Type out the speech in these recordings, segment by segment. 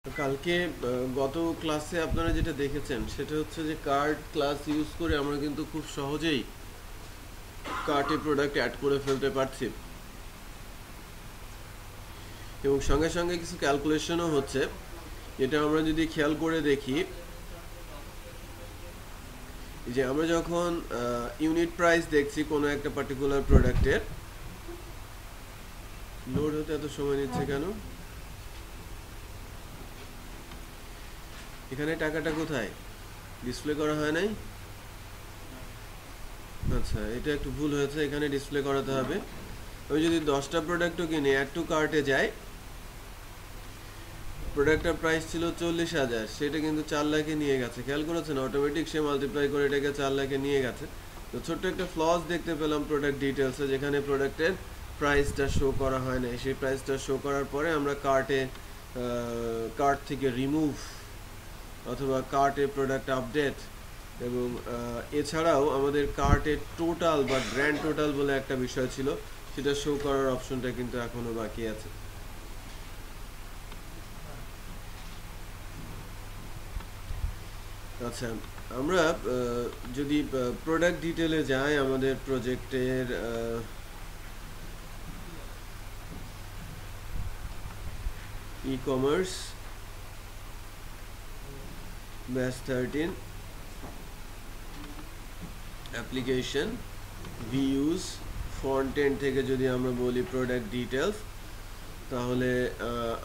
তো কালকে গত ক্লাসে আপনারা যেটা দেখেছেন সেটা হচ্ছে যে কার্ড ক্লাস ইউজ করে আমরা কিন্তু খুব সহজেই কার্টে প্রোডাক্ট অ্যাড করে ফেলতে পারছি এবং সঙ্গে সঙ্গে কিছু ক্যালকুলেশনও হচ্ছে। এটা আমরা যদি খেয়াল করে দেখি যে আমরা যখন ইউনিট প্রাইস দেখছি কোনো একটা পার্টিকুলার প্রোডাক্টের, লোড হতে এত সময় নিচ্ছে কেন? এখানে টাকাটা কোথায় ডিসপ্লে করা হয় নাই? আচ্ছা, এটা একটু ভুল হয়েছে, এখানে ডিসপ্লে করাতে হবে। আমি যদি 10টা প্রোডাক্টও কিনে অ্যাড টু কার্টে যাই, প্রোডাক্টটার প্রাইস ছিল 40,000, সেটা কিন্তু 4 লাখে নিয়ে গেছে। খেয়াল করেছেন অটোমেটিক সে মাল্টিপ্লাই করে এটাকে 4 লাখে নিয়ে গেছে। তো ছোট্ট একটা ফ্লস দেখতে পেলাম প্রোডাক্ট ডিটেলসে, যেখানে প্রোডাক্টের প্রাইসটা শো করা হয় না। সেই প্রাইসটা শো করার পরে আমরা কার্ট থেকে রিমুভ অথবা কার্টে প্রোডাক্ট আপডেট এবং এছাড়াও আমাদের কার্টের টোটাল বা গ্র্যান্ড টোটাল বলে একটা বিষয় ছিল, সেটা শো করার অপশনটা কিন্তু এখনো বাকি আছে। আচ্ছা, আমরা যদি প্রোডাক্ট ডিটেলে যাই আমাদের প্রজেক্টের e commerce batch 13 application views front end থেকে যদি আমরা বলি প্রোডাক্ট ডিটেলস, তাহলে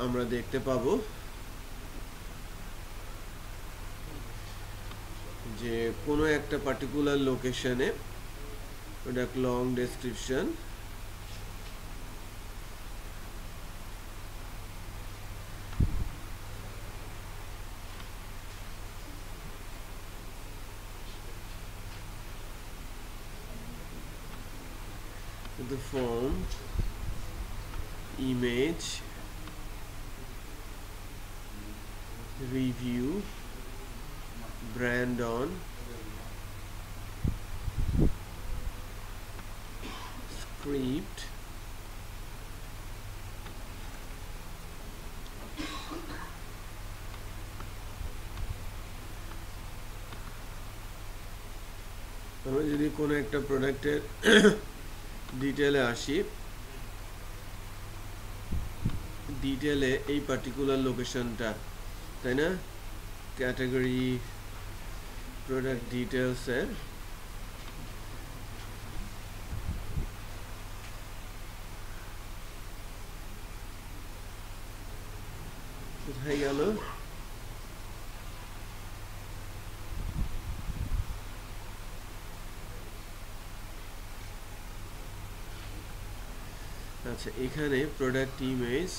আমরা দেখতে পাবো যে কোনো একটা পার্টিকুলার লোকেশনে product long description, the form, image, review, brand on, script, আমরা যদি কোনো একটা প্রোডাক্টের ডিটেলে আসি, ডিটেলে এই পার্টিকুলার লোকেশনটা, তাই না, ক্যাটাগরি প্রোডাক্ট ডিটেলসের কোথায় গেল? আচ্ছা, এখানে প্রোডাক্ট ইমেজ,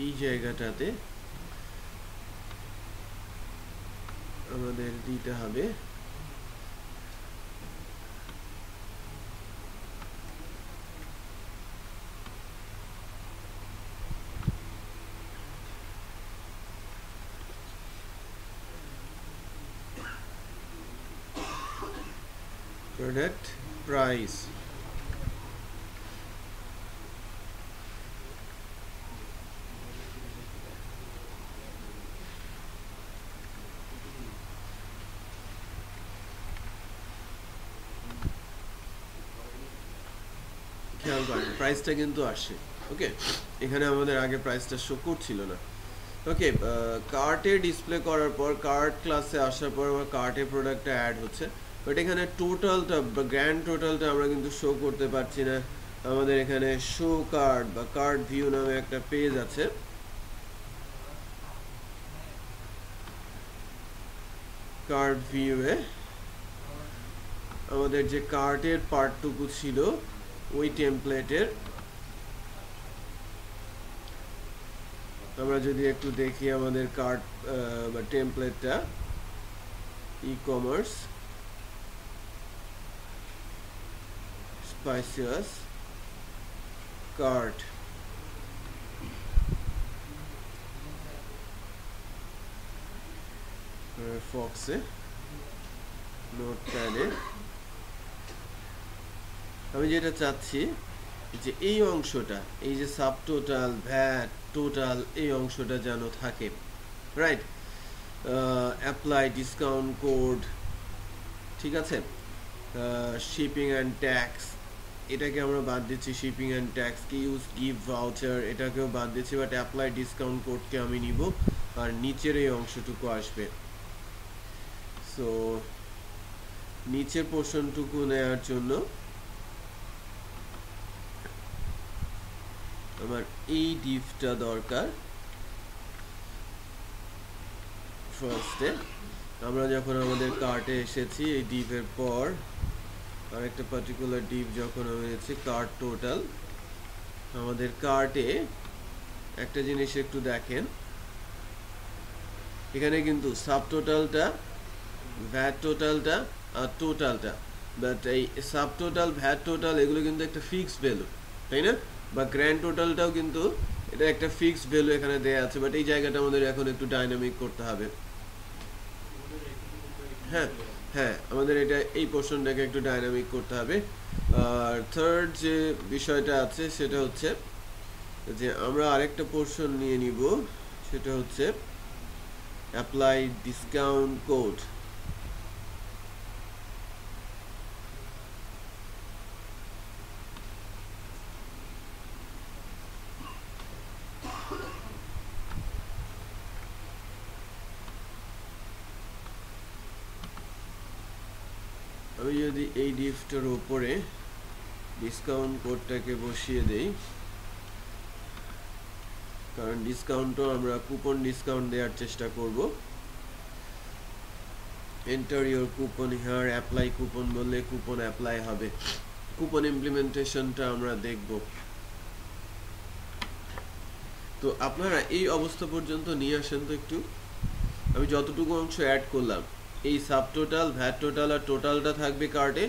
এই জায়গাটাতে আমাদের দিতে হবে প্রোডাক্ট প্রাইস। খেয়াল করেন প্রাইসটা কিন্তু আসে। ওকে, এখানে আমাদের আগে প্রাইসটা শো করছিল না। ওকে, কার্টে ডিসপ্লে করার পর কার্ট ক্লাসে আসার পর আমার কার্টে প্রোডাক্টটা অ্যাড হচ্ছে, বাট এখানে টোটালটা বা গ্র্যান্ড টোটালটা আমরা কিন্তু শো করতে পারছি না। আমাদের এখানে শো কার্ড বা কার্ড ভিউ নামে একটা পেজ আছে। কার্ড ভিউয়ে আমাদের যে কার্টের পার্টটুকু ছিল ওই টেমপ্লেটের আমরা যদি একটু দেখি আমাদের কার্ট বা টেমপ্লেটটা, ই কমার্স স্পাইসিয়াস কার্ট, ফক্সে নোটপ্যাডে আমি যেটা চাচ্ছি যে এই অংশটা, এই যে সাব টোটাল, ভ্যাট, টোটাল, এই অংশটা যেন থাকে, রাইট? অ্যাপ্লাই ডিসকাউন্ট কোড, ঠিক আছে? শিপিং অ্যান্ড ট্যাক্স, এটাকে আমরা বাদ দিচ্ছি। শিপিং অ্যান্ড ট্যাক্স কি ইউজ গিভ ভাউচার, এটাকেও বাদ দিচ্ছি, বাট অ্যাপ্লাই ডিসকাউন্ট কোডকে আমি নিব, আর নিচের এই অংশটুকু আসবে। সো নিচের পোর্শনটুকু নেওয়ার জন্য আমার এই ডিভটা দরকার। ফার্স্টে আমরা যখন আমাদের কার্টে এসেছি, এই ডিভের পর আরেকটা পার্টিকুলার ডিভ যখন হয়েছে কার্ট টোটাল, আমাদের কার্টে একটা জিনিস একটু দেখেন, এখানে কিন্তু সাব টোটালটা, ভ্যাট টোটালটা আর টোটালটা, বাট এই সাব টোটাল, ভ্যাট টোটাল এগুলো কিন্তু একটা ফিক্সড ভ্যালু, তাই না? বা গ্র্যান্ড টোটালটাও কিন্তু এটা একটা ফিক্সড ভ্যালু এখানে দেয়া আছে, বাট এই জায়গাটা আমাদের এখন একটু ডাইনামিক করতে হবে। হ্যাঁ হ্যাঁ, আমাদের এটা এই পোর্শনটাকে একটু ডাইনামিক করতে হবে। আর থার্ড যে বিষয়টা আছে সেটা হচ্ছে যে আমরা আরেকটা পোর্শন নিয়ে নিব, সেটা হচ্ছে অ্যাপ্লাই ডিসকাউন্ট কোড। আমি যদি এই ডিফটার উপরে ডিসকাউন্ট কোডটাকে বসিয়ে দেই, কারণ ডিসকাউন্টও আমরা কুপন ডিসকাউন্ট দেওয়ার চেষ্টা করব। Enter your coupon here, apply coupon বললে কুপন অ্যাপ্লাই হবে। কুপন ইমপ্লিমেন্টেশনটা আমরা দেখব। তো আপনারা এই অবস্থা পর্যন্ত নিয়ে আসেন তো একটু। আমি যতটুকু অংশ অ্যাড করলাম, এই সাব টোটাল, ভ্যাট টোটাল আর টোটালটা থাকবে কার্ডে,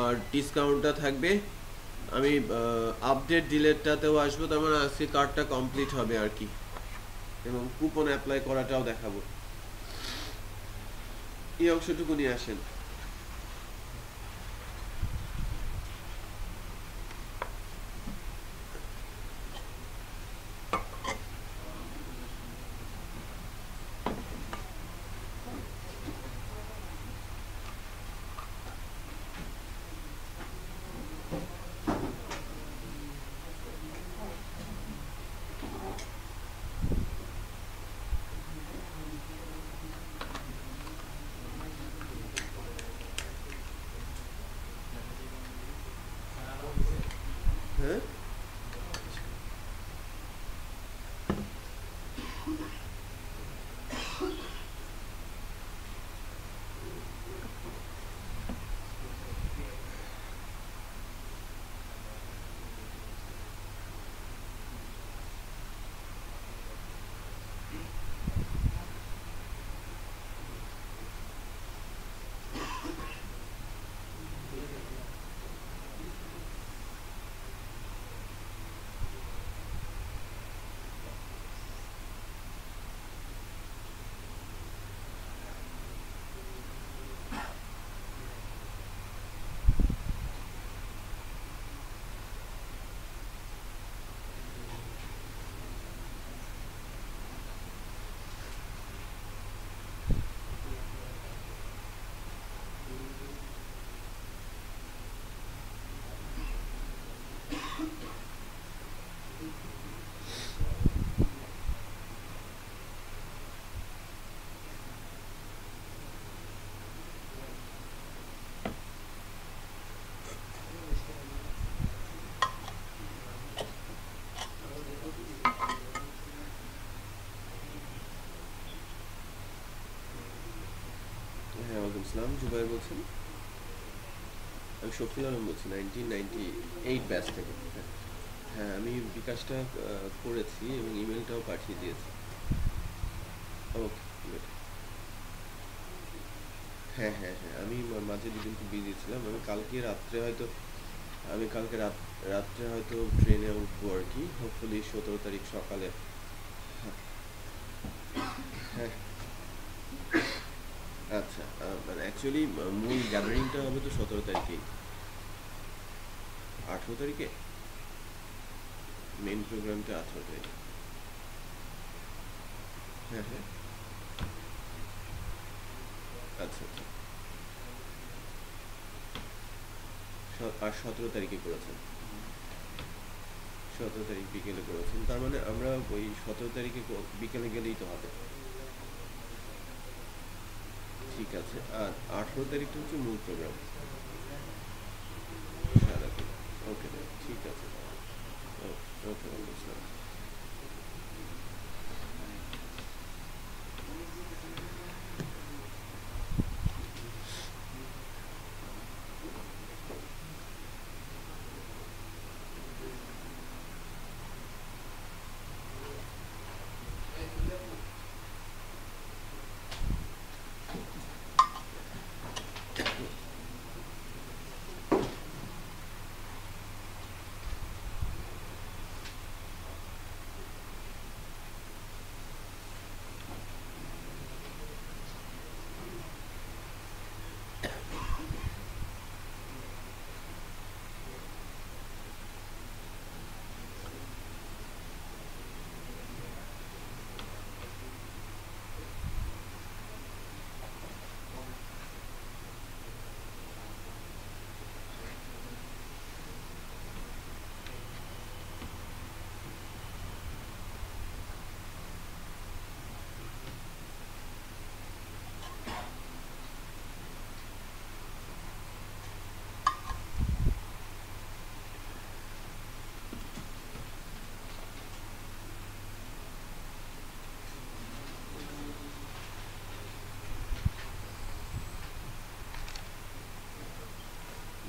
আর ডিসকাউন্টটা থাকবে। আমি আপডেট ডিলেটটাতেও আসবো, তার মানে আজকে কার্ডটা কমপ্লিট হবে আর কি, এবং কুপন অ্যাপ্লাই করাটাও দেখাবো। এই অংশটুকু নিয়ে আসেন। হ্যাঁ, ওয়ালাইকুম আসসালাম। জুবাইর বলছেন? আমি শফিল আলম বলছি, 1998 ব্যাচ থেকে। হ্যাঁ, আমি বিকাশটা করেছি এবং ইমেলটাও পাঠিয়ে দিয়েছি। ওকে, গুড। হ্যাঁ হ্যাঁ হ্যাঁ, আমি মাঝে দুদিন খুব বিজি ছিলাম। আমি কালকে রাত্রে হয়তো ট্রেনে উঠবো আর কি, হোপফুলি 17 তারিখ সকালে। হ্যাঁ হ্যাঁ, আচ্ছা, মানে অ্যাকচুয়ালি মূল গ্যাদারিংটা হবে তো 17 তারিখেই। 18 তারিখে মেইন প্রোগ্রামটা 18 তারিখে। হ্যাঁ হ্যাঁ, আচ্ছা আচ্ছা। আর 17 তারিখে করেছেন, 17 তারিখ বিকেলে করেছেন, তার মানে আমরা ওই 17 তারিখে বিকেলে গেলেই তো হবে। ঠিক আছে, আর 18 তারিখটা হচ্ছে মূল প্রোগ্রাম সারাদিন। ওকে ঠিক আছে, ওকে ওকে স্যার।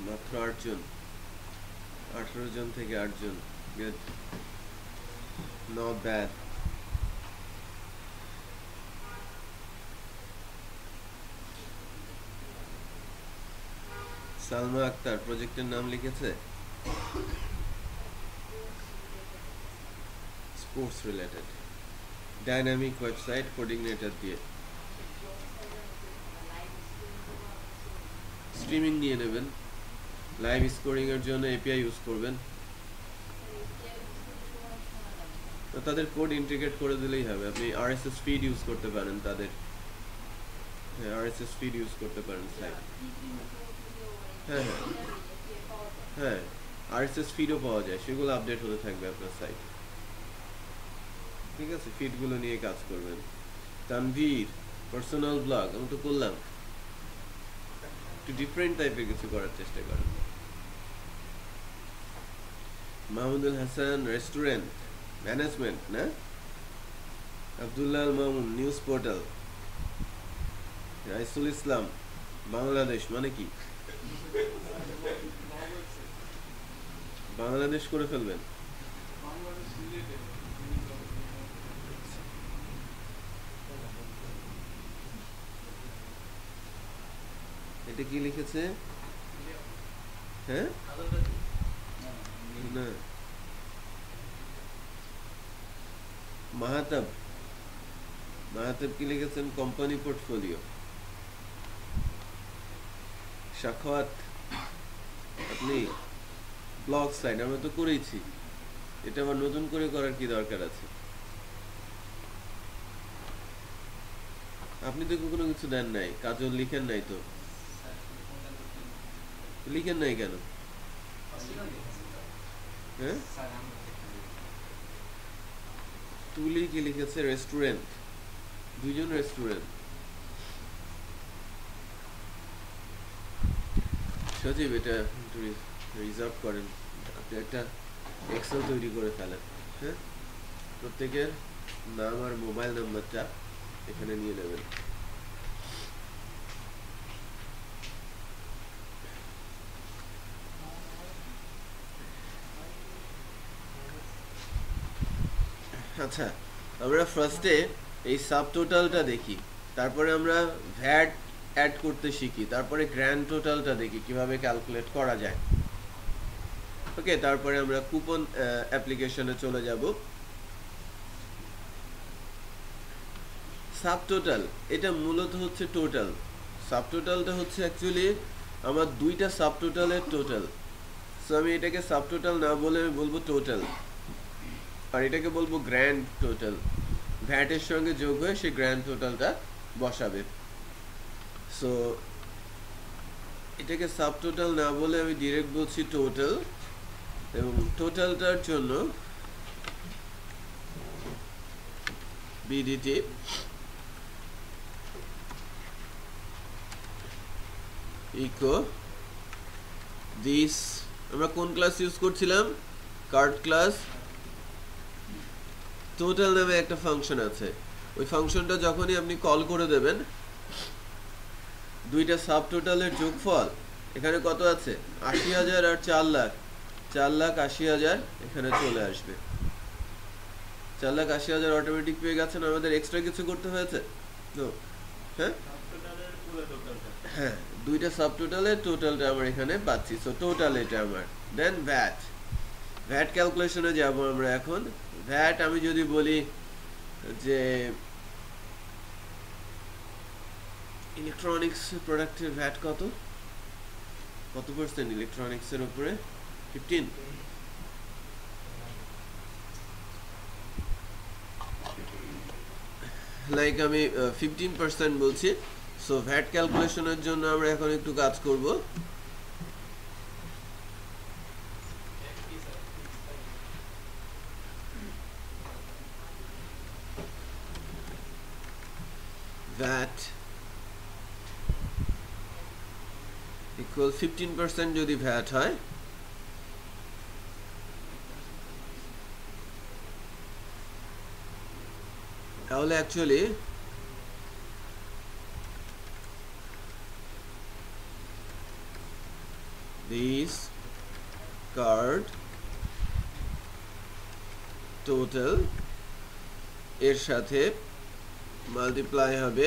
মাত্র 8 জন, 18 জন থেকে 8 জন, good, not bad. Salma Akter প্রজেক্টের নাম লিখেছে sports related, dynamic website coordinator দিয়ে স্ট্রিমিং নিয়ে নেবেন, লাইভ স্কোরিং এর জন্য এপিআই ইউজ করবেন, তো তাদের কোড ইন্টিগ্রেট করে দিলেই হবে। আপনি আরএসএস ফিড ইউজ করতে পারেন তাদের, হ্যাঁ আরএসএস ফিড ইউজ করতে পারেন সাইট, হ্যাঁ হ্যাঁ হ্যাঁ আরএসএস ফিডও পাওয়া যায়, সেগুলো আপডেট হতে থাকবে আপনার সাইট। ঠিক আছে, ফিডগুলো নিয়ে কাজ করবেন। তানভীর পার্সোনাল ব্লগ আমি তো করলাম, একটু ডিফারেন্ট টাইপের কিছু করার চেষ্টা করেন। মাহমুদুল হাসান রেস্টুরেন্ট ম্যানেজমেন্ট না, আব্দুল্লাহ আল মামুন নিউজ পোর্টাল, রাইসুল ইসলাম বাংলাদেশ মানে কি বাংলাদেশ করে ফেলবেন। এটা কি লিখেছে? হ্যাঁ না, মাহাতাব, মাহাতাব কি লিখেছেন? Company portfolio. সাখাওয়াত আপনি ব্লগ সাইট আমরা তো করেইছি, এটা আবার নতুন করে করার কি দরকার আছে? আপনি তো কোনো কিছু দেন নাই, কাজল লিখেন নাই তো, লিখেন নাই কেন? হ্যাঁ তুলি কি লিখেছে? রেস্টুরেন্ট, দুইজন রেস্টুরেন্ট। সজীব এটা একটু রিজার্ভ করেন, আপনি একটা এক্সেল তৈরি করে ফেলেন, হ্যাঁ প্রত্যেকের নাম আর মোবাইল নাম্বারটা এখানে নিয়ে নেবেন। আচ্ছা, আমরা ফার্স্টে এই সাব টোটালটা দেখি, তারপরে আমরা ভ্যাট অ্যাড করতে শিখি, তারপরে গ্র্যান্ড টোটালটা দেখি কিভাবে ক্যালকুলেট করা যায়। ওকে, তারপরে আমরা কুপন অ্যাপ্লিকেশনে চলে যাব। সাব টোটাল এটা মূলত হচ্ছে টোটাল, সাব টোটালটা হচ্ছে অ্যাকচুয়ালি আমার দুইটা সাব টোটালের টোটাল। সো আমি এটাকে সাবটোটাল না বলে আমি বলবো টোটাল, আর এটাকে বলবো গ্র্যান্ড টোটাল। ভ্যাটের সঙ্গে যোগ হয়ে সেই গ্র্যান্ড টোটালটা বসাবে। সো এটাকে সাবটোটাল না বলে আমি ডিরেক্ট বলছি টোটাল, এবং টোটালটার জন্য বিডিটি ইকো দিস, আমরা কোন ক্লাস ইউজ করছিলাম? Card class. টোটাল নামে একটা ফাংশন আছে, ওই ফাংশনটা যখনই আপনি কল করে দেবেন, দুইটা সাব টোটালের যোগফল এখানে কত আছে ৮০,০০০ আর ৪,০০,০০০, ৪,৮০,০০০ এখানে চলে আসবে। ৪,৮০,০০০ অটোমেটিক পেয়ে গেছেন, আমাদের এক্সট্রা কিছু করতে হয়েছে? হ্যাঁ হ্যাঁ, দুইটা সাব টোটালের টোটালটা আমরা এখানে পাচ্ছি। সো টোটাল এটা আমার। দেন ভ্যাট, ভ্যাট ক্যালকুলেশনে যাব আমরা এখন। ভ্যাট আমি যদি বলি যে ইলেকট্রনিক্স প্রোডাক্টের ভ্যাট কত পার্সেন্ট ইলেকট্রনিক্স এর উপরে? 15। লাইক আমি 15% বলছি। সো ভ্যাট ক্যালকুলেশনের জন্য আমরা এখন একটু কাজ করব। ভ্যাট ইকুয়াল 15% যদি ভ্যাট হয়, তাহলে অ্যাকচুয়ালি দিস কার্ড টোটাল এর সাথে মাল্টিপ্লাই হবে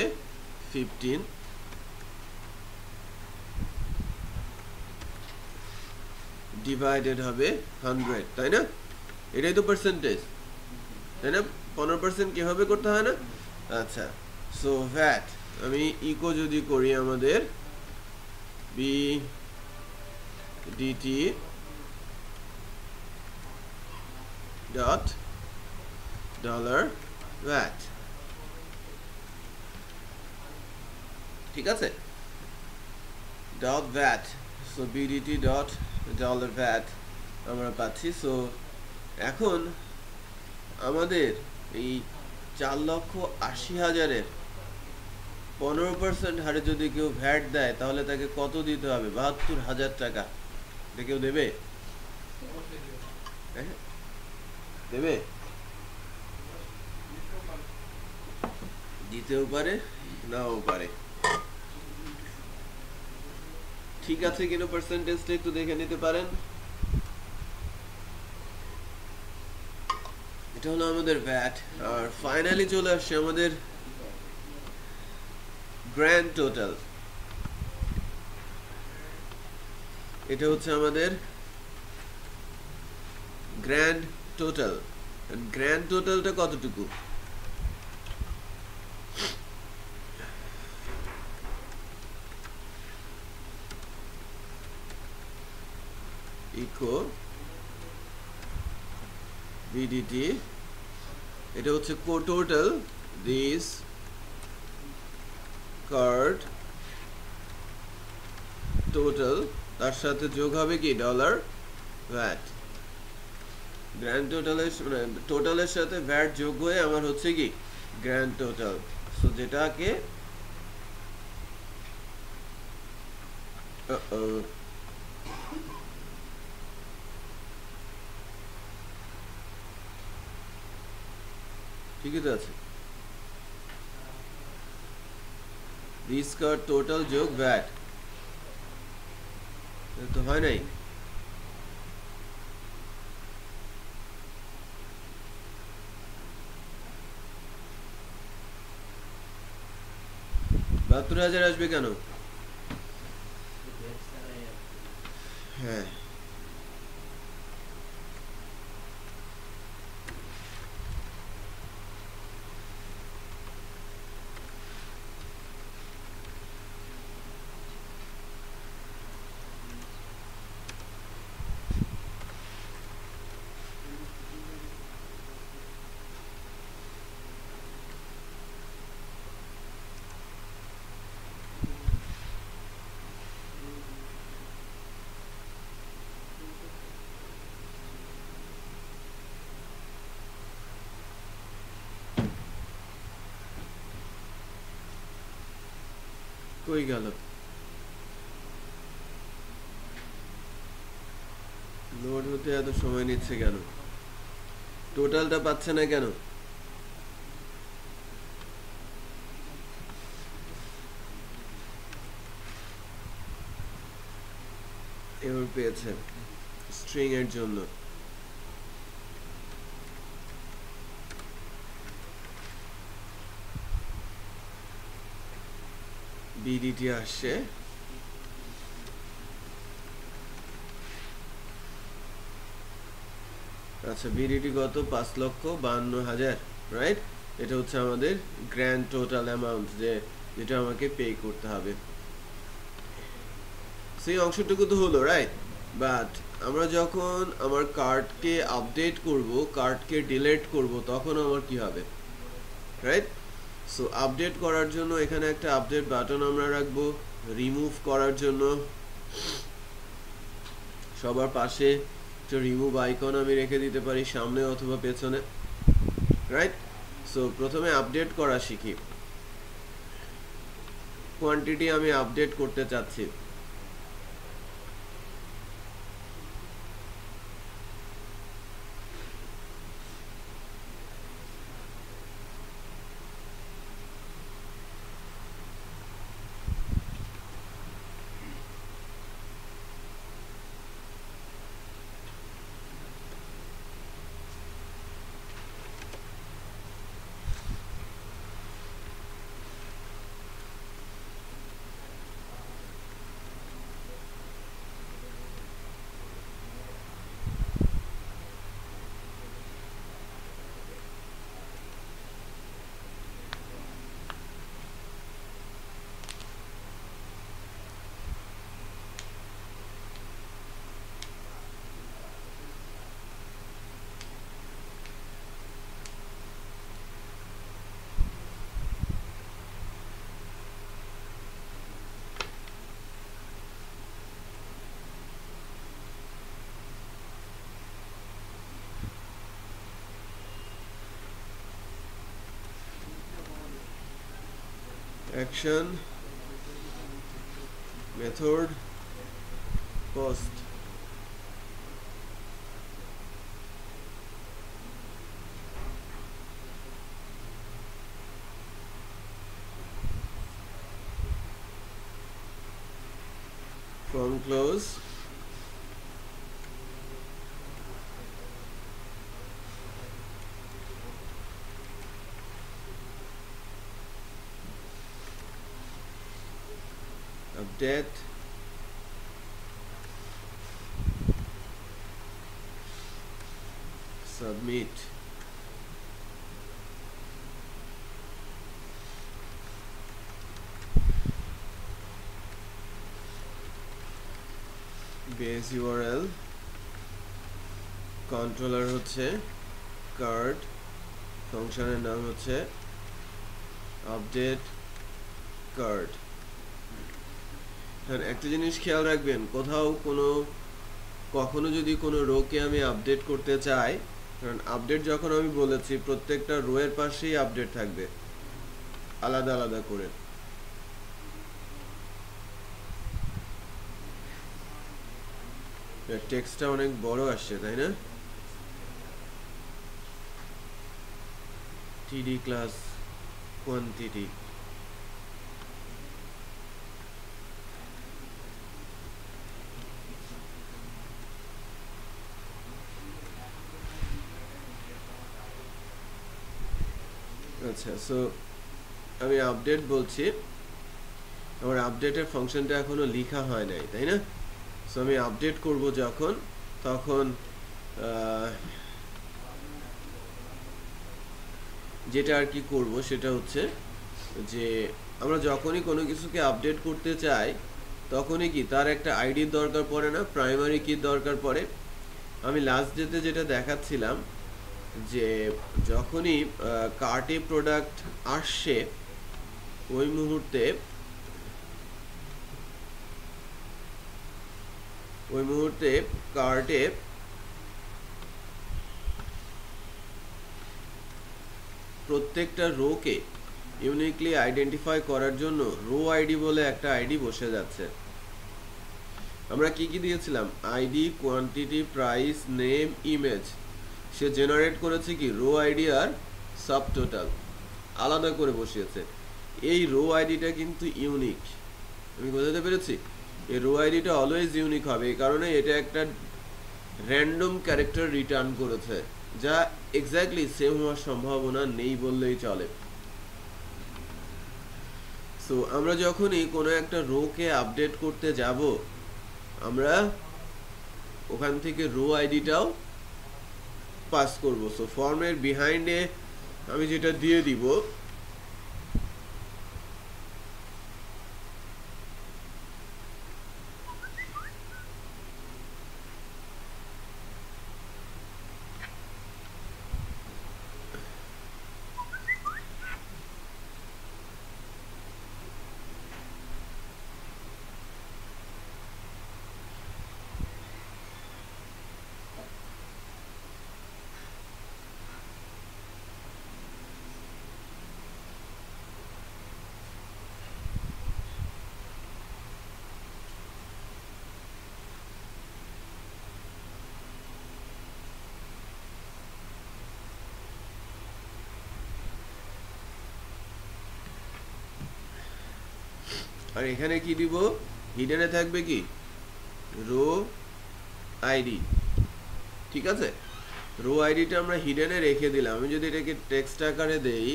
15, ডিভাইডেড হবে 100, তাই না? এটাই তো পার্সেন্টেজ, তাই না? 15% কিভাবে করতে হয় না? আচ্ছা, সো ভ্যাট আমি ইকো যদি করি আমাদের B DT dot dollar vat, ঠিক আছে? Dot vat, so BDT dot dollar vat আমরা পাচ্ছি। সো এখন আমাদের এই 4,80,০০০-এর 15% হারে যদি কেউ ভ্যাট দেয়, তাহলে তাকে কত দিতে হবে? 72,০০০ টাকা। কেউ দেবে? দেবে? দিতেও পারে, নাও পারে। ঠিক আছে কিনা পার্সেন্টেজটা একটু দেখে নিতে পারেন। এটা হলো আমাদের ভ্যাট। আর ফাইনালি চলে আসছে আমাদের গ্র্যান্ড টোটাল। এটা হচ্ছে আমাদের গ্র্যান্ড টোটাল। গ্র্যান্ড টোটালটা কতটুকু? ইকো ভিডিটি, এটা হচ্ছে টোটাল দিস কার্ড টোটাল, তার সাথে যোগ হবে কি ডলার ভ্যাট। গ্র্যান্ড টোটালের মানে টোটালের সাথে ভ্যাট যোগ হয়ে আমার হচ্ছে কি গ্র্যান্ড টোটাল। সো যেটাকে ঠিকই তো আছে, দিস কার্ড টোটাল যোগ ভ্যাট, তো হয় নাই? বাহাত্তর হাজার আসবে কেন? হ্যাঁ, কই গেল? লোড হতে এত সময় নিচ্ছে কেন? টোটালটা পাচ্ছে না কেন? এবার পেয়েছে স্ট্রিং এর জন্য। বিডিটি আসছে, আচ্ছা বিডিটি কত? 5,52,000, রাইট? এটা হচ্ছে আমাদের গ্র্যান্ড টোটাল অ্যামাউন্ট, যেটা আমাকে পে করতে হবে। সেই অংশটুকু তো হলো, রাইট? বাট আমরা যখন আমার কার্ডকে আপডেট করব, কার্ডকে ডিলিট করব, তখন আমার কি হবে, রাইট? সো আপডেট করার জন্য এখানে একটা আপডেট বাটন আমরা রাখবো। রিমুভ করার জন্য সবার পাশে একটা রিমুভ আইকন আমি রেখে দিতে পারি, সামনে অথবা পেছনে, রাইট? সো প্রথমে আপডেট করা শিখি। কোয়ান্টিটি আমি আপডেট করতে চাচ্ছি। Action, method, post. From close, update, submit. Base URL, controller হচ্ছে কার্ড, ফাংশনের নাম হচ্ছে আপডেট কার্ড। একটা জিনিস খেয়াল রাখবেন, কখনো যদি কোনো রোকে আমি আপডেট করতে চাই, কারণ আপডেট যখন আমি বলেছি প্রত্যেকটা রো এর পাশেই আপডেট থাকবে আলাদা আলাদা করে। টেক্সটটা অনেক বড় আসছে, তাই না? টিডি ক্লাস কোয়ান্টিটি, আচ্ছা। সো আমি আপডেট বলছি, আমার আপডেটের ফাংশনটা এখনো লেখা হয় নাই, তাই না? সো আমি আপডেট করব যখন, তখন যেটা আর কি করব সেটা হচ্ছে যে আমরা যখনই কোনো কিছুকে আপডেট করতে চাই, তখনই কি তার একটা আইডির দরকার পড়ে না, প্রাইমারি কির দরকার পড়ে। আমি লাস্ট ডেতে যেটা দেখাচ্ছিলাম যে যখনই কার্টে প্রোডাক্ট আসছে, ওই মুহূর্তে কার্টে প্রত্যেকটা রোকে ইউনিকলি আইডেন্টিফাই করার জন্য রো আইডি বলে একটা আইডি বসে যাচ্ছে। আমরা কি কি দিয়েছিলাম? ID, quantity, price, name, image. সে জেনারেট করেছে কি রো আইডি আর সাব টোটাল আলাদা করে বসিয়েছে। এই রো আইডিটা কিন্তু ইউনিক, আমি বোঝাতে পেরেছি? এই রো আইডিটা অলওয়েজ ইউনিক হবে, এই কারণে এটা একটা র্যান্ডম ক্যারেক্টার রিটার্ন করেছে, যা এক্স্যাক্টলি সেম হওয়ার সম্ভাবনা নেই বললেই চলে। সো আমরা যখনই কোনো একটা রোকে আপডেট করতে যাব, আমরা ওখান থেকে রো আইডিটাও পাস করব। সো ফর্মের বিহাইন্ডে আমি যেটা দিয়ে দিব, আর এখানে কি দিব? হিডেনে থাকবে কি রো আইডি। ঠিক আছে, রো আইডিটা আমরা হিডেনে রেখে দিলাম। আমি যদি এটাকে টেক্সট আকারে দেই,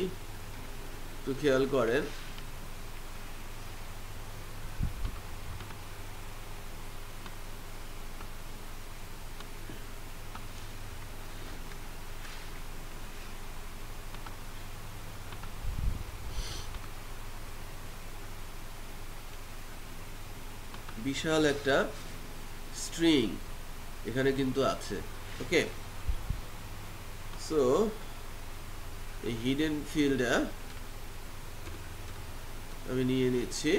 একটু খেয়াল করেন, বিশাল একটা স্ট্রিং এখানে কিন্তু আছে। ওকে, সো এই হিডেন ফিল্ডটা আমি নিয়ে নিচ্ছি,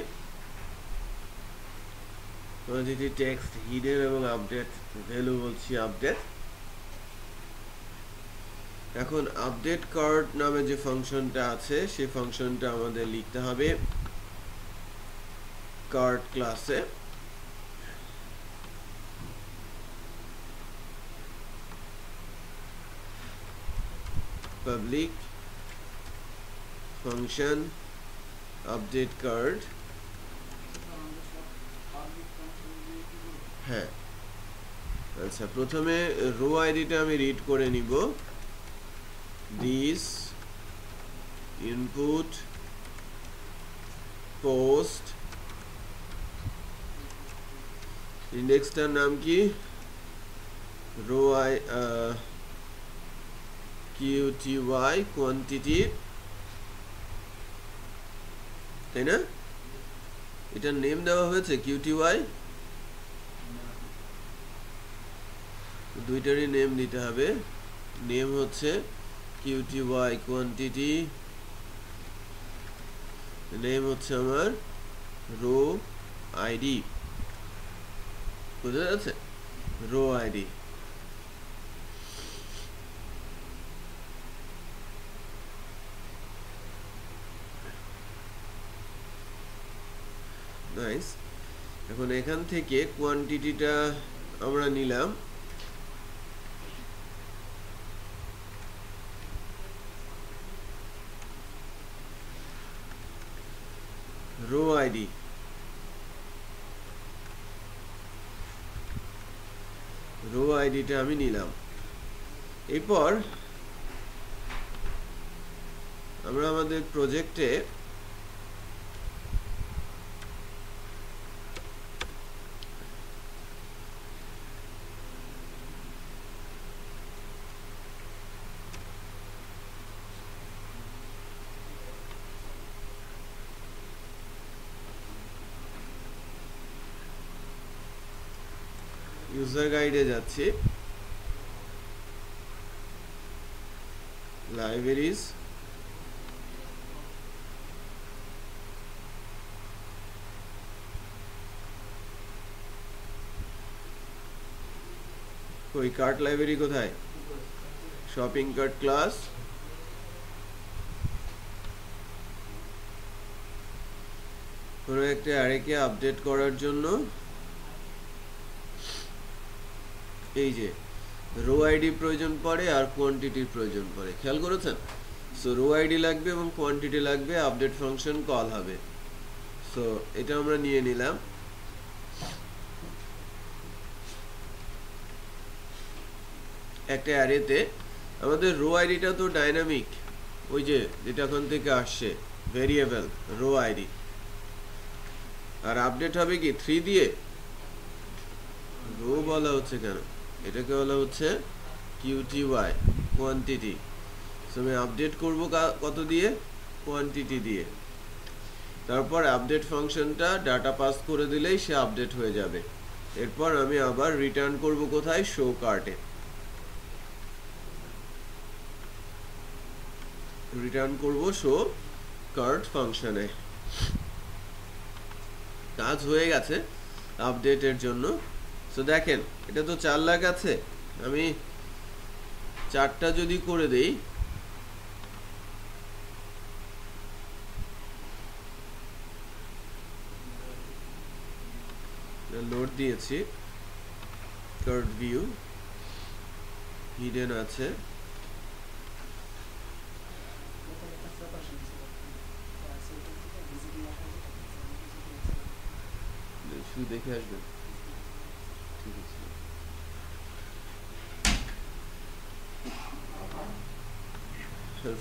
কোয়ান্টিটি, টেক্সট, হিডেন এবং আপডেট, ভ্যালু বলছি আপডেট। এখন আপডেট কার্ড নামে যে ফাংশনটা আছে, সেই ফাংশনটা আমাদের লিখতে হবে কার্ড ক্লাসে। Public function update card. হ্যাঁ, আচ্ছা, প্রথমে রো আইডিটা আমি রিড করে নিব। দিস ইনপুট পোস্ট, ইন্ডেক্সটার নাম কি? রো আই কিউটিওয়াই কোয়ান্টিটি, তাই না? এটার নেম দেওয়া হয়েছে কিউটিওয়াই, দুইটারই নেম দিতে হবে। নেম হচ্ছে কিউটিওয়াই কোয়ান্টিটি, নেম হচ্ছে আমার রো আইডি। বুঝা যাচ্ছে? Row ID. নাইস। এখন এখান থেকে কোয়ান্টিটিটা আমরা নিলাম, রো আইডি। রো আইডিটা আমি নিলাম। এরপর আমরা আমাদের প্রজেক্টে ইউজার গাইডে যাচ্ছি, লাইব্রেরিজ, ওই কার্ট লাইব্রেরি কোথায়? শপিং কার্ট ক্লাস, কোনো একটা অ্যারেকে আপডেট করার জন্য এই যে রো আইডি প্রয়োজন পড়ে আর কোয়ান্টিটির প্রয়োজন পড়ে, খেয়াল করেছেন? সো রো আইডি লাগবে এবং কোয়ান্টিটি লাগবে, আপডেট ফাংশন কল হবে। সো এটা আমরা নিয়ে নিলাম। একটা অ্যারেতে আমাদের রো আইডিটা তো ডাইনামিক, ওই যে যেটা ওখান থেকে আসছে ভেরিয়েবল রো আইডি, আর আপডেট হবে কি 3 দিয়ে। রো বলা হচ্ছে কেন, এটাকে বলা হচ্ছে QTY কোয়ান্টিটি। সো আমি আপডেট করব কত দিয়ে, কোয়ান্টিটি দিয়ে। তারপর আপডেট ফাংশনটা ডাটা পাস করে দিলেই সে আপডেট হয়ে যাবে। এরপর আমি আবার রিটার্ন করব কোথায়, শো কার্টে। রিটার্ন করব শো কার্ট ফাংশনে। কাজ হয়ে গেছে আপডেটের জন্য। সো দেখেন এটা তো 4 লাখ আছে, আমি 4টা যদি করে দেই, লোড দিয়েছি, কার্ট ভিউ হিডেন আছে, শুধু দেখে আসবেন। ঠিক আছে,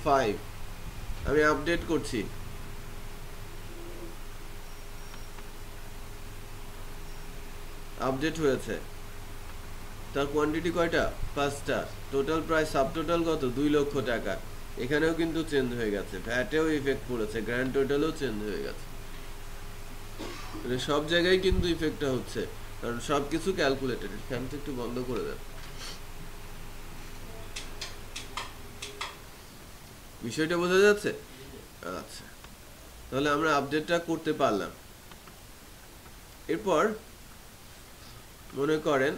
5 আমি আপডেট করছি। আপডেট হয়েছে, তার কোয়ান্টিটি কয়টা, 5টা। টোটাল প্রাইস সাবটোটাল কত, 2 লক্ষ টাকা। এখানেও কিন্তু চেঞ্জ হয়ে গেছে, ভ্যাটেও ইফেক্ট পড়েছে, গ্র্যান্ড টোটালও চেঞ্জ হয়ে গেছে। মানে সব জায়গায় কিন্তু ইফেক্টটা হচ্ছে, কারণ সবকিছু ক্যালকুলেটেড। ফ্যানটা একটু বন্ধ করে দেন। বিষয়টা বোঝা যাচ্ছে? আচ্ছা, তাহলে আমরা আপডেটটা করতে পারলাম। এরপর মনে করেন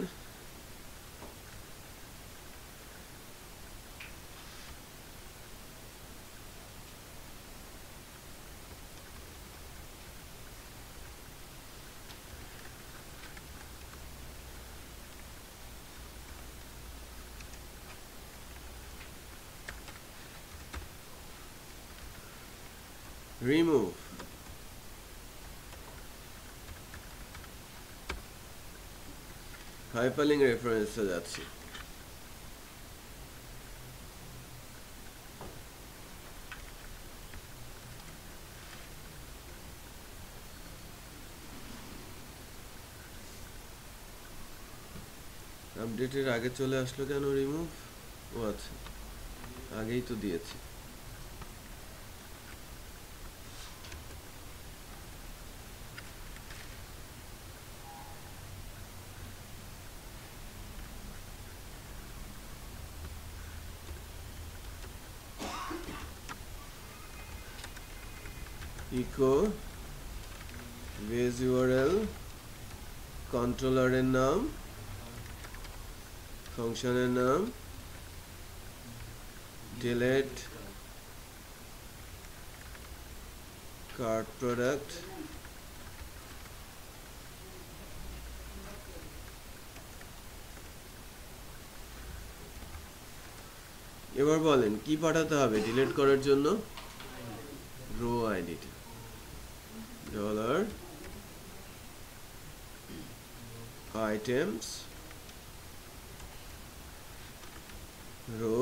রিমুভ, হাইপারলিংক রেফারেন্সে যাচ্ছি। আপডেটের আগে চলে আসলো কেন রিমুভ? ও আচ্ছা, আগেই তো দিয়েছি। ইকো বেজ ইউআরএল, কন্ট্রোলারের নাম, ফাংশনের নাম, ডিলেট কার্ট প্রোডাক্ট, এবার বলেন কি পাঠাতে হবে ডিলিট করার জন্য? রো আইডিটা ডলার আইটেমস রো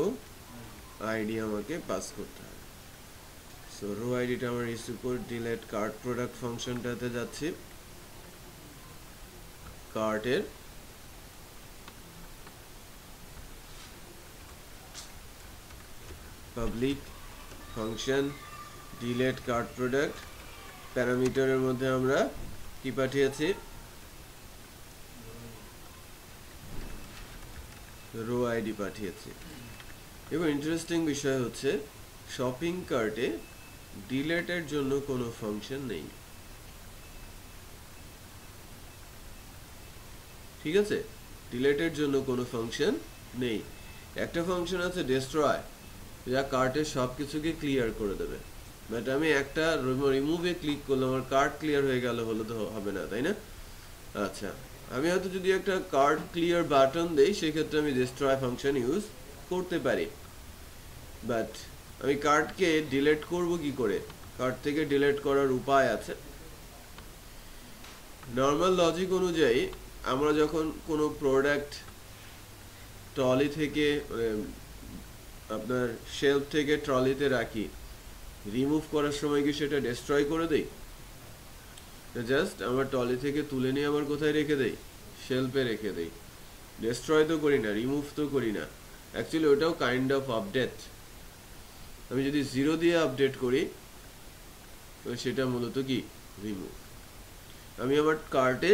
আইডি আমাকে পাস করতে হবে। সো রো আইডিটা আমার রিসিভ করে ডিলিট কার্ট প্রোডাক্ট ফাংশনটাতে যাচ্ছি। কার্টের public function delete cart product, প্যারামিটারের মধ্যে আমরা কি পাঠিয়েছি, রো আইডি পাঠিয়েছি। এবার ইন্টারেস্টিং বিষয় হচ্ছে শপিং কার্টে ডিলেটের জন্য কোনো ফাংশন নেই। ঠিক আছে, ডিলেটের জন্য কোনো ফাংশন নেই। একটা ফাংশন আছে ডেস্ট্রয়, যা কার্টের সব কিছুকে ক্লিয়ার করে দেবে। বাট আমি একটা রিমুভে ক্লিক করলাম, আমার কার্ড ক্লিয়ার হয়ে গেল, হলো তো হবে না, তাই না? আচ্ছা, আমি হয়তো যদি একটা কার্ড ক্লিয়ার বাটন দেই সেক্ষেত্রে আমি ডিস্ট্রয় ফাংশন ইউজ করতে পারি। বাট আমি কার্ডকে ডিলিট করব কি করে? কার্ড থেকে ডিলিট করার উপায় আছে। নর্মাল লজিক অনুযায়ী আমরা যখন কোনো প্রোডাক্ট ট্রলি থেকে আপনার শেলফ থেকে ট্রলিতে রাখি, রিমুভ করার সময় কি সেটা ডিস্ট্রয় করে দেই? জাস্ট আমার ট্রলি থেকে তুলে নিয়ে আবার কোথায় রেখে দেই? শেলফে রেখে দেই। ডিস্ট্রয় তো করি না, রিমুভ তো করি না। অ্যাকচুয়ালি ওটাও কাইন্ড অফ আপডেট। আমি যদি 0 দিয়ে আপডেট করি সেটা মূলত কি? রিমুভ। আমি আমার কার্টে,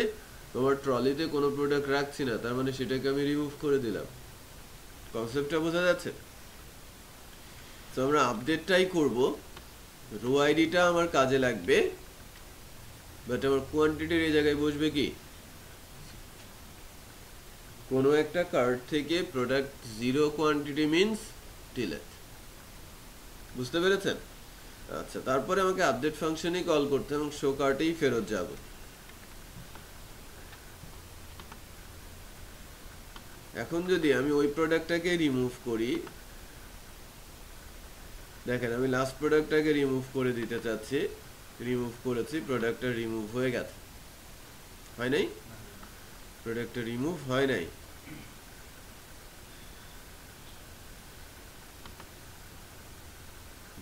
আমার ট্রলিতে কোনো প্রোডাক্ট রাখছি না, তার মানে সেটাকে আমি রিমুভ করে দিলাম। কনসেপ্টটা বোঝা যাচ্ছে? তো আমরা আপডেটটাই করব। রো আইডিটা আমার কাজে লাগবে, বাট আমার কোয়ান্টিটির এই জায়গায় বসবে কি? কোনো একটা কার্ট থেকে প্রোডাক্ট 0 কোয়ান্টিটি মিন্স ডিলিট। বুঝতে পেরেছেন? আচ্ছা, তারপরে আমাকে আপডেট ফাংশনই কল করতে এবং শো কার্টেই ফেরত যাব। এখন যদি আমি ওই প্রোডাক্টটাকে রিমুভ করি, দেখেন আমি লাস্ট প্রোডাক্টটাকে রিমুভ করে দিতে চাচ্ছি, রিমুভ করেছি, প্রোডাক্টটা রিমুভ হয়ে গেছে। হয় নাই? প্রোডাক্টটা রিমুভ হয় নাই।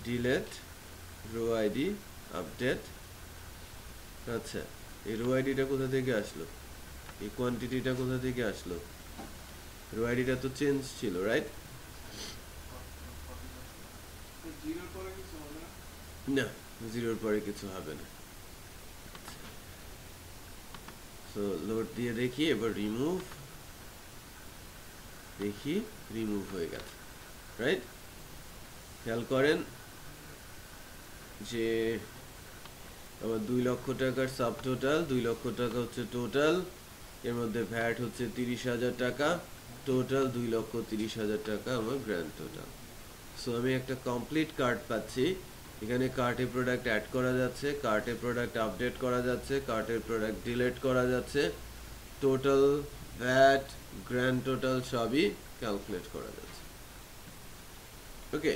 Delete row ID update. আচ্ছা, এই রো আইডিটা কোথা থেকে আসলো? এই কোয়ান্টিটিটা কোথা থেকে আসলো? রো আইডিটা তো চেঞ্জ ছিল, রাইট? না, 0-র পরে কিছু হবে না। সো লোড দিয়ে দেখি, এবার রিমুভ, দেখি রিমুভ হয়ে গেছে, রাইট? খেয়াল করেন যে আমার 2 লক্ষ টাকার সাব টোটাল, 2 লক্ষ টাকা হচ্ছে টোটাল, এর মধ্যে ভ্যাট হচ্ছে 30,000 টাকা, টোটাল 2,30,000 টাকা আমার গ্র্যান্ড টোটাল। সো আমি একটা কমপ্লিট কার্ড পাচ্ছি। এখানে কার্টে প্রোডাক্ট অ্যাড করা যাচ্ছে, কার্টে প্রোডাক্ট আপডেট করা যাচ্ছে, কার্টের প্রোডাক্ট ডিলিট করা যাচ্ছে, টোটাল, ভ্যাট, গ্র্যান্ড টোটাল সবই ক্যালকুলেট করা যাচ্ছে। ওকে,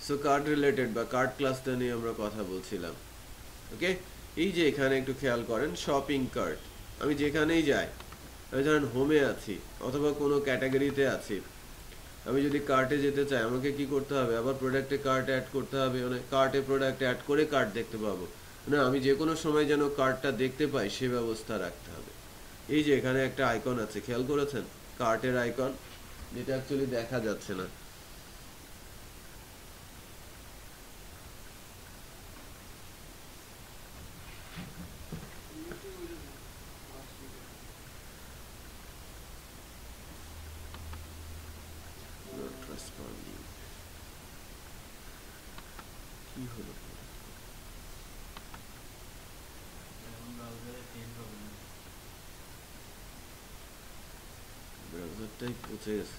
সো কার্ট রিলেটেড বা কার্ট ক্লাসটা নিয়ে আমরা কথা বলছিলাম। ওকে, এই যে এখানে একটু খেয়াল করেন, শপিং কার্ট। আমি যেখানেই যাই, আমি ধরেন হোমে আছি অথবা কোনো ক্যাটাগরিতে আছি, আমি যদি কার্টে যেতে চাই আমাকে কি করতে হবে? আবার প্রোডাক্টে কার্ট অ্যাড করতে হবে, মানে কার্টে প্রোডাক্ট অ্যাড করে কার্ট দেখতে পাবো না, আমি যে কোনো সময় যেন কার্টটা দেখতে পাই সে ব্যবস্থা রাখতে হবে। এই যে এখানে একটা আইকন আছে, খেয়াল করেছেন? কার্টের আইকন, যেটা অ্যাকচুয়ালি দেখা যাচ্ছে না। Not responding. কি হলো? ব্রাউজারটাই পচে গেছে।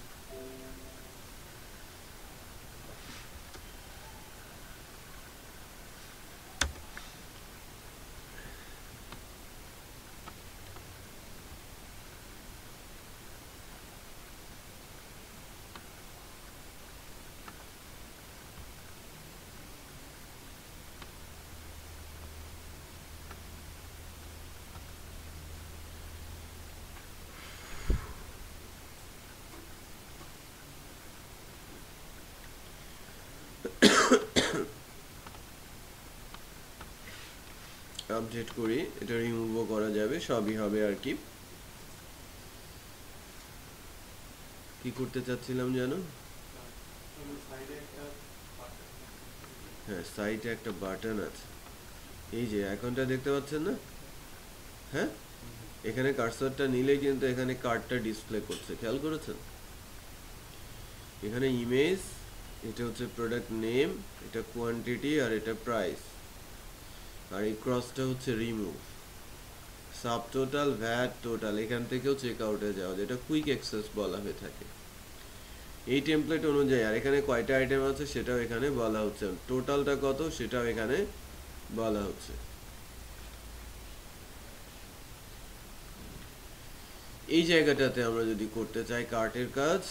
আপডেট করি, এটা রিমুভও করা যাবে, সবই হবে আর কি। কি করতে চাচ্ছিলাম জানো? হ্যাঁ, সাইডে একটা বাটন আছে, এই যে আইকনটা দেখতে পাচ্ছেন না? হ্যাঁ, এখানে কার্সরটা নিলে কিন্তু এখানে কার্ডটা ডিসপ্লে করছে, খেয়াল করেছেন? এখানে ইমেজ, এটা হচ্ছে প্রোডাক্ট নেম, এটা কোয়ান্টিটি, আর এটা প্রাইস, আর এই ক্রসটা হচ্ছে remove. Sub total, VAT, total, এখান থেকেও চেক আউটে যাওয়া, যেটা কুইক অ্যাক্সেস বলা হয়ে থাকে। এই টেমপ্লেট অনুযায়ী আর এখানে কয়টা আইটেম আছে সেটাও এখানে বলা হচ্ছে, টোটালটা কত সেটাও এখানে বলা হচ্ছে। এই জায়গাটাতে আমরা যদি করতে চাই কার্টের কাজ,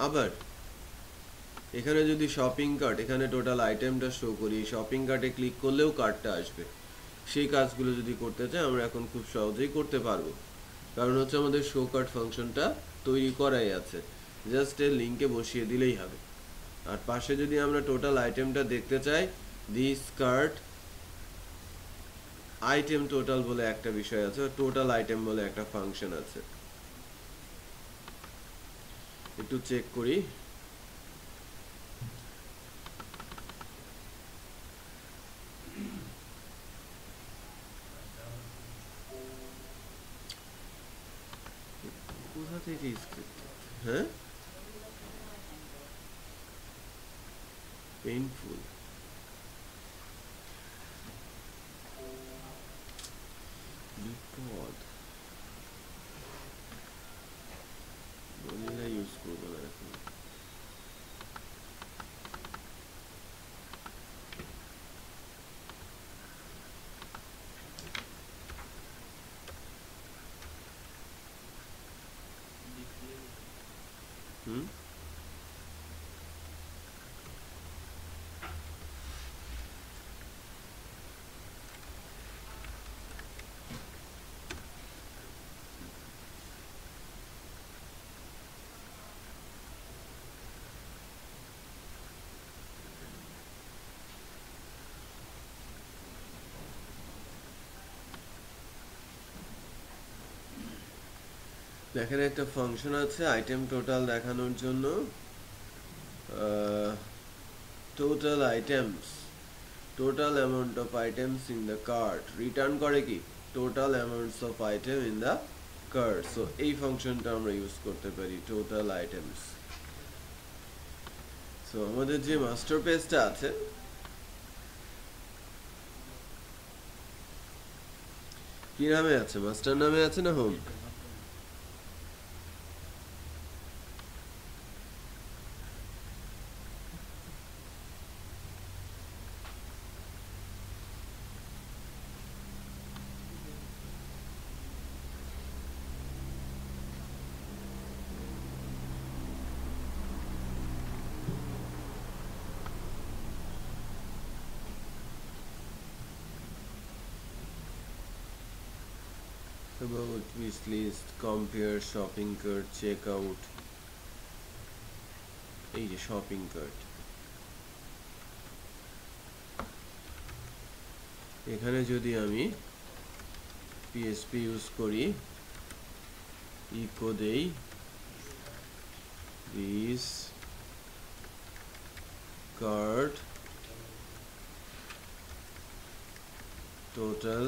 আবার এখানে যদি শপিং কার্ট, এখানে টোটাল আইটেমটা শো করি, শপিং কার্টে ক্লিক করলেও কার্টটা আসবে। সেই কাজগুলো যদি করতে চাই আমরা এখন খুব সহজেই করতে পারবো, কারণ হচ্ছে আমাদের শো কার্ট ফাংশনটা তৈরি করাই আছে, জাস্ট এর লিঙ্কে বসিয়ে দিলেই হবে। আর পাশে যদি আমরা টোটাল আইটেমটা দেখতে চাই, দিস কার্ট আইটেম টোটাল বলে একটা বিষয় আছে, টোটাল আইটেম বলে একটা ফাংশন আছে। একটু চেক করি। কোথা থেকে স্ক্রিপ্ট? হ্যাঁ, পেইনফুল। বিপদ। ভ্যানিলা ইউজ করবো না এখন। হুম, দেখেন একটা ফাংশন আছে আইটেম টোটাল দেখানোর জন্য, total items, total amount of items in the cart, return করে কি total amounts of item in the cart. So এই ফাংশনটা আমরা ইউজ করতে পারি, টোটাল আইটেমস। সো আমাদের যে মাস্টার পেজটা আছে, কি নামে আছে, মাস্টার নামে আছে না home? About wish list, compare, shopping cart, checkout, এই যে শপিং কার্ট। এখানে যদি আমি পিএসপি ইউজ করি, ইকো দেই this cart total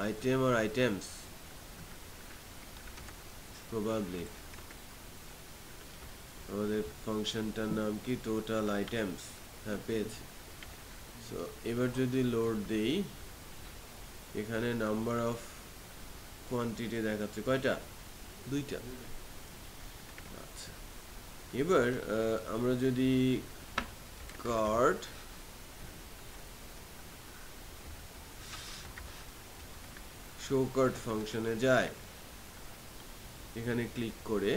item or items, probably আমাদের ফাংশনটার নাম কি টোটাল আইটেমস। হ্যাঁ পেয়েছি। সো এবার যদি লোড দেই, এখানে নাম্বার অফ কোয়ান্টিটি দেখাচ্ছে কয়টা, দুইটা। আচ্ছা, এবার আমরা যদি কার্ট শো কার্ট ফাংশনে যাই, এখানে ক্লিক করে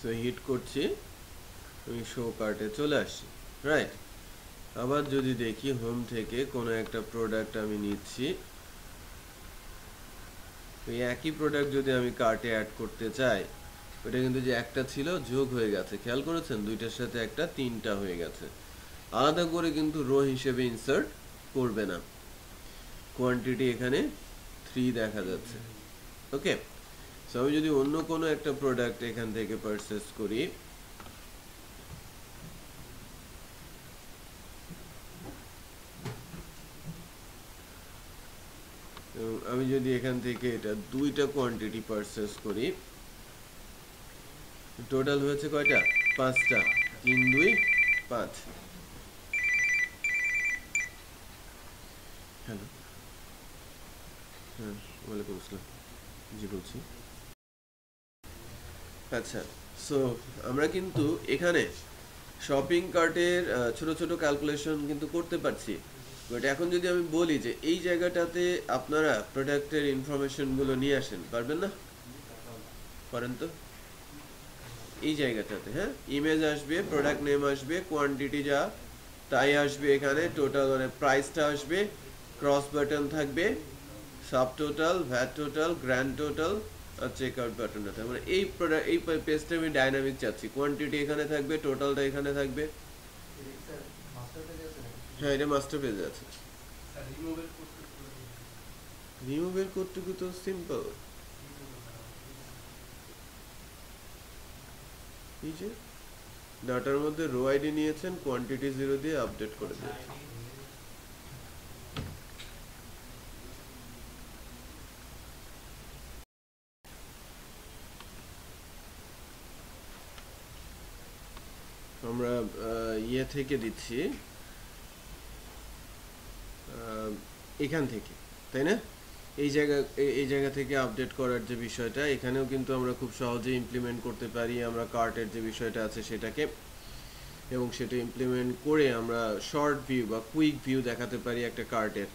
সো হিট করছি, আমি শো কার্টে চলে আসছি, রাইট। আবার যদি দেখি হোম থেকে কোনো একটা প্রোডাক্ট আমি নিচ্ছি, এই একই প্রোডাক্ট যদি আমি কার্টে অ্যাড করতে চাই, ওটা কিন্তু যে একটা ছিল যোগ হয়ে গেছে, খেয়াল করেছেন, দুইটার সাথে একটা তিনটা হয়ে গেছে। আলাদা করে কিন্তু রো হিসেবে ইনসার্ট করবে না। কোয়ান্টিটি এখানে 3 দেখা যাচ্ছে, ওকে। সো আমি যদি অন্য কোনো একটা প্রোডাক্ট এখান থেকে পারচেস করি, আমি যদি এখান থেকে এটা দুইটা কোয়ান্টিটি পারচেস করি, টোটাল হয়েছে কয়টা, 5টা, 3 2 5। হ্যালো, হ্যাঁ, ওয়ালাইকুম আসসালাম। জি বলছি। আচ্ছা, সো আমরা কিন্তু এখানে শপিং কার্টের ছোট ছোট ক্যালকুলেশন কিন্তু করতে পারছি। বাট এখন যদি আমি বলি যে এই জায়গাটাতে আপনারা প্রোডাক্টের ইনফরমেশনগুলো নিয়ে আসেন, পারবেন না? পারেন তো? এই জায়গাটাতে, হ্যাঁ, ইমেজ আসবে, প্রোডাক্ট নেম আসবে, কোয়ান্টিটি যা তাই আসবে, এখানে টোটাল মানে প্রাইসটা আসবে, ক্রস বাটন থাকবে, sub total, VAT total, grand total আর চেক আউট বাটনটা থাকবে। মানে এই প্রোডাক্ট এই পেজটা আমি ডাইনামিক চাচ্ছি, কোয়ান্টিটি এখানে থাকবে, টোটালটা এখানে থাকবে। হ্যাঁ, এটা মাস্টার পেজে আছে। রিমুভের কোডটুকু তো সিম্পল, এই যে ডাটার মধ্যে রো আইডি নিয়েছেন, কোয়ান্টিটি 0 দিয়ে আপডেট করে দিয়েছেন। আমরা ইয়ে থেকে দিচ্ছি, এখান থেকে, তাই না? এই জায়গা থেকে আপডেট করার যে বিষয়টা, এখানেও কিন্তু আমরা খুব সহজে ইমপ্লিমেন্ট করতে পারি আমরা কার্টের যে বিষয়টা আছে সেটাকে, এবং সেটা ইমপ্লিমেন্ট করে আমরা শর্ট ভিউ বা কুইক ভিউ দেখাতে পারি একটা কার্টের।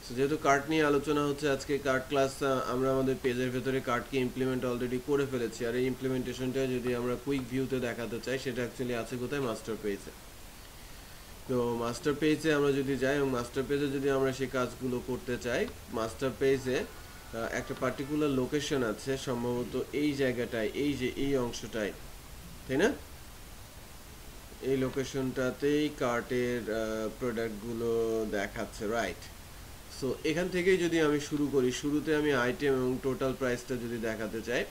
সো যেহেতু কার্ট নিয়ে আলোচনা হচ্ছে আজকে, কার্ট ক্লাস আমরা আমাদের পেজের ভেতরে কার্টকে ইমপ্লিমেন্ট অলরেডি করে ফেলেছি, আর এই ইমপ্লিমেন্টেশনটা যদি আমরা কুইক ভিউতে দেখাতে চাই সেটা অ্যাকচুয়ালি আছে কোথায়? মাস্টার পেজে। তো মাস্টার পেজে আমরা যদি যাই এবং মাস্টার পেজে যদি আমরা সেই কাজগুলো করতে চাই, মাস্টার পেজে একটা পার্টিকুলার লোকেশন আছে, সম্ভবত এই জায়গাটায়, এই যে এই অংশটায়, তাই না? এই লোকেশনটাতেই কার্টের প্রোডাক্টগুলো দেখাচ্ছে, রাইট? সো এখান থেকেই যদি আমি শুরু করি, শুরুতে আমি আইটেম এবং টোটাল প্রাইসটা যদি দেখাতে চাই,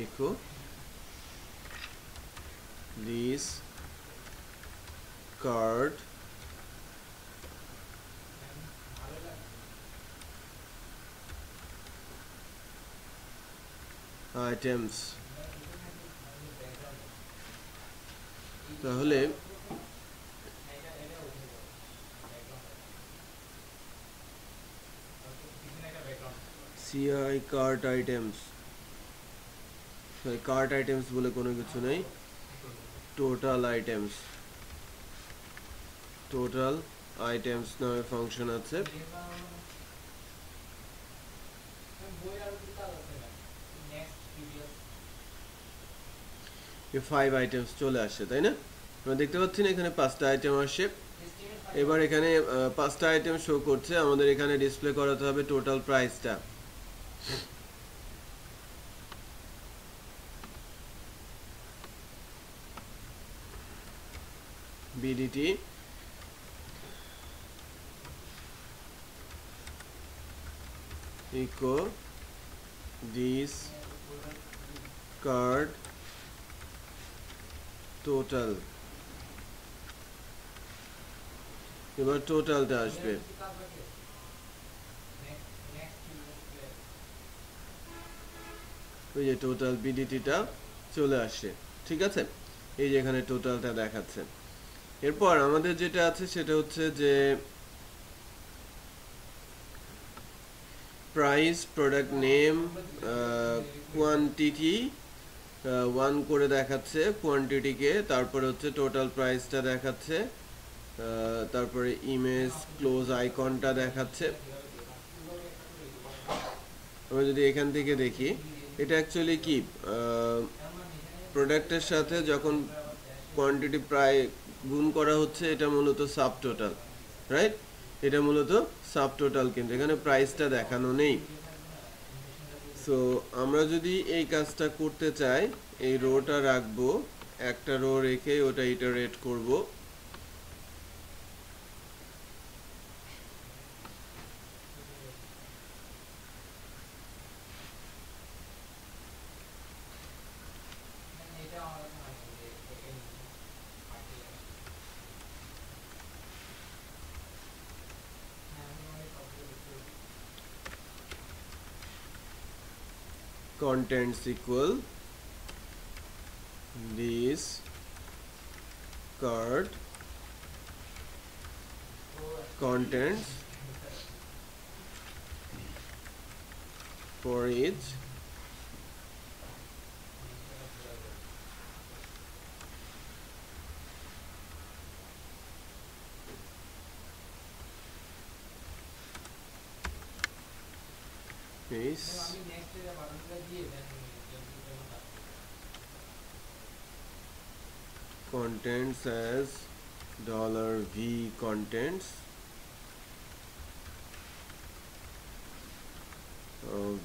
echo this card items, তাহলে CI cart items, cart items বলে কোনো কিছু নেই, টোটাল আইটেমস, টোটাল আইটেমস নামে ফাংশন আছে। ফাইভ আইটেমস চলে আসে, তাই না? আমরা দেখতে পাচ্ছি না এখানে 5টা আইটেম আসে। এবার এখানে 5টা আইটেম শো করছে, আমাদের এখানে ডিসপ্লে করাতে হবে টোটাল প্রাইসটা। BDT echo this card total, এবার টোটালটা আসবে, ওই যে টোটাল বিডিটিটা চলে আসে, ঠিক আছে? এই যে এখানে টোটালটা দেখাচ্ছে। এরপর আমাদের যেটা আছে সেটা হচ্ছে যে প্রাইস, প্রোডাক্ট নেম, কোয়ান্টিটি 1 করে দেখাচ্ছে কোয়ান্টিটিকে, তারপরে হচ্ছে টোটাল প্রাইসটা দেখাচ্ছে, তারপরে ইমেজ ক্লোজ আইকনটা দেখাচ্ছে। আমরা যদি এখান থেকে দেখি, এটা অ্যাকচুয়ালি কি, প্রোডাক্টের সাথে যখন কোয়ান্টিটি প্রায় গুণ করা হচ্ছে, এটা মূলত সাব টোটাল, রাইট? এটা মূলত সাব টোটাল, কিন্তু এখানে প্রাইসটা দেখানো নেই। সো আমরা যদি এই কাজটা করতে চাই, এই রোটা রাখবো, একটা রো রেখে ওটা ইটারেট করব। contents equal this cart contents for each is contents as $v contents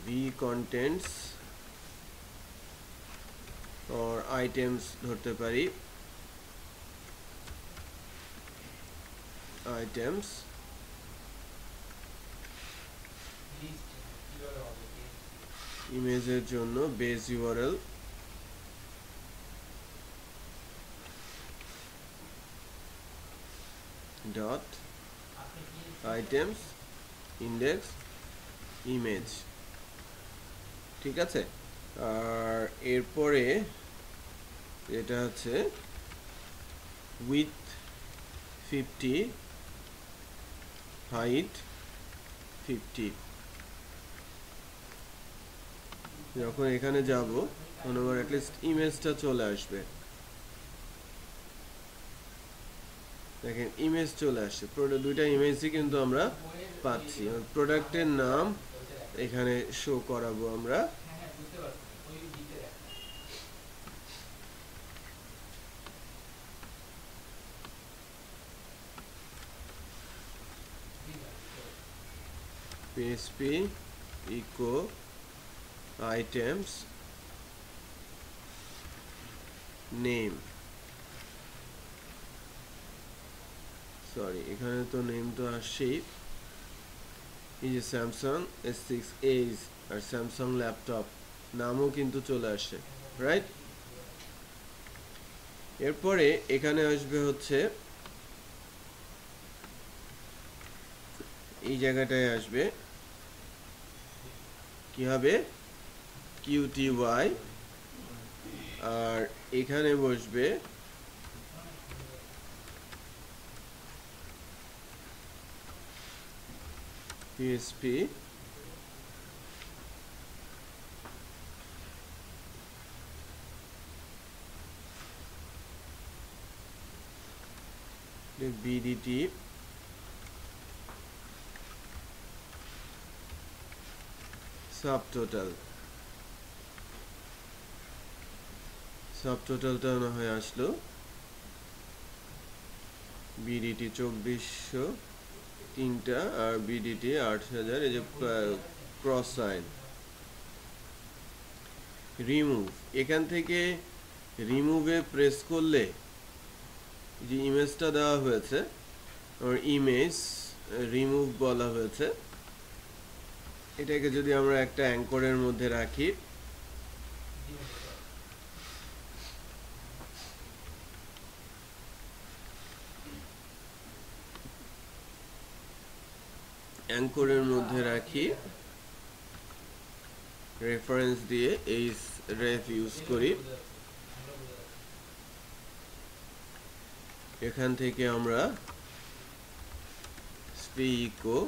v contents or items ধরতে পারি items ইমেজের জন্য base URL dot items index image ঠিক আছে আর এরপরে এটা হচ্ছে width 50 height 50 যখন এখানে যাব তখন আমার at least ইমেজটা চলে আসবে দেখেন ইমেজ চলে আসছে দুইটা ইমেজই কিন্তু আমরা পাচ্ছি প্রোডাক্টের নাম এখানে শো করাবো আমরা PHP echo items name sorry এখানে তো নেম তো আসছেই এই যে স্যামসাং S6 Ace আর স্যামসাং ল্যাপটপ নামও কিন্তু চলে আসছে রাইট এরপরে এখানে আসবে হচ্ছে এই জায়গাটায় আসবে কি হবে QTY আর এখানে বসবে PHP BDT সাবটোটালটা না হয়ে আসলো BDT 2400 তিনটা আর BDT 8000 এই যে ক্রস সাইন রিমুভ এখান থেকে রিমুভে প্রেস করলে যে ইমেজটা দেওয়া হয়েছে আর ইমেজ রিমুভ বলা হয়েছে এটাকে যদি আমরা একটা অ্যাঙ্করের মধ্যে রাখি অ্যাঙ্করের মধ্যে রাখি রেফারেন্স দিয়ে এই রেফ ইউজ করি এখান থেকে আমরা echo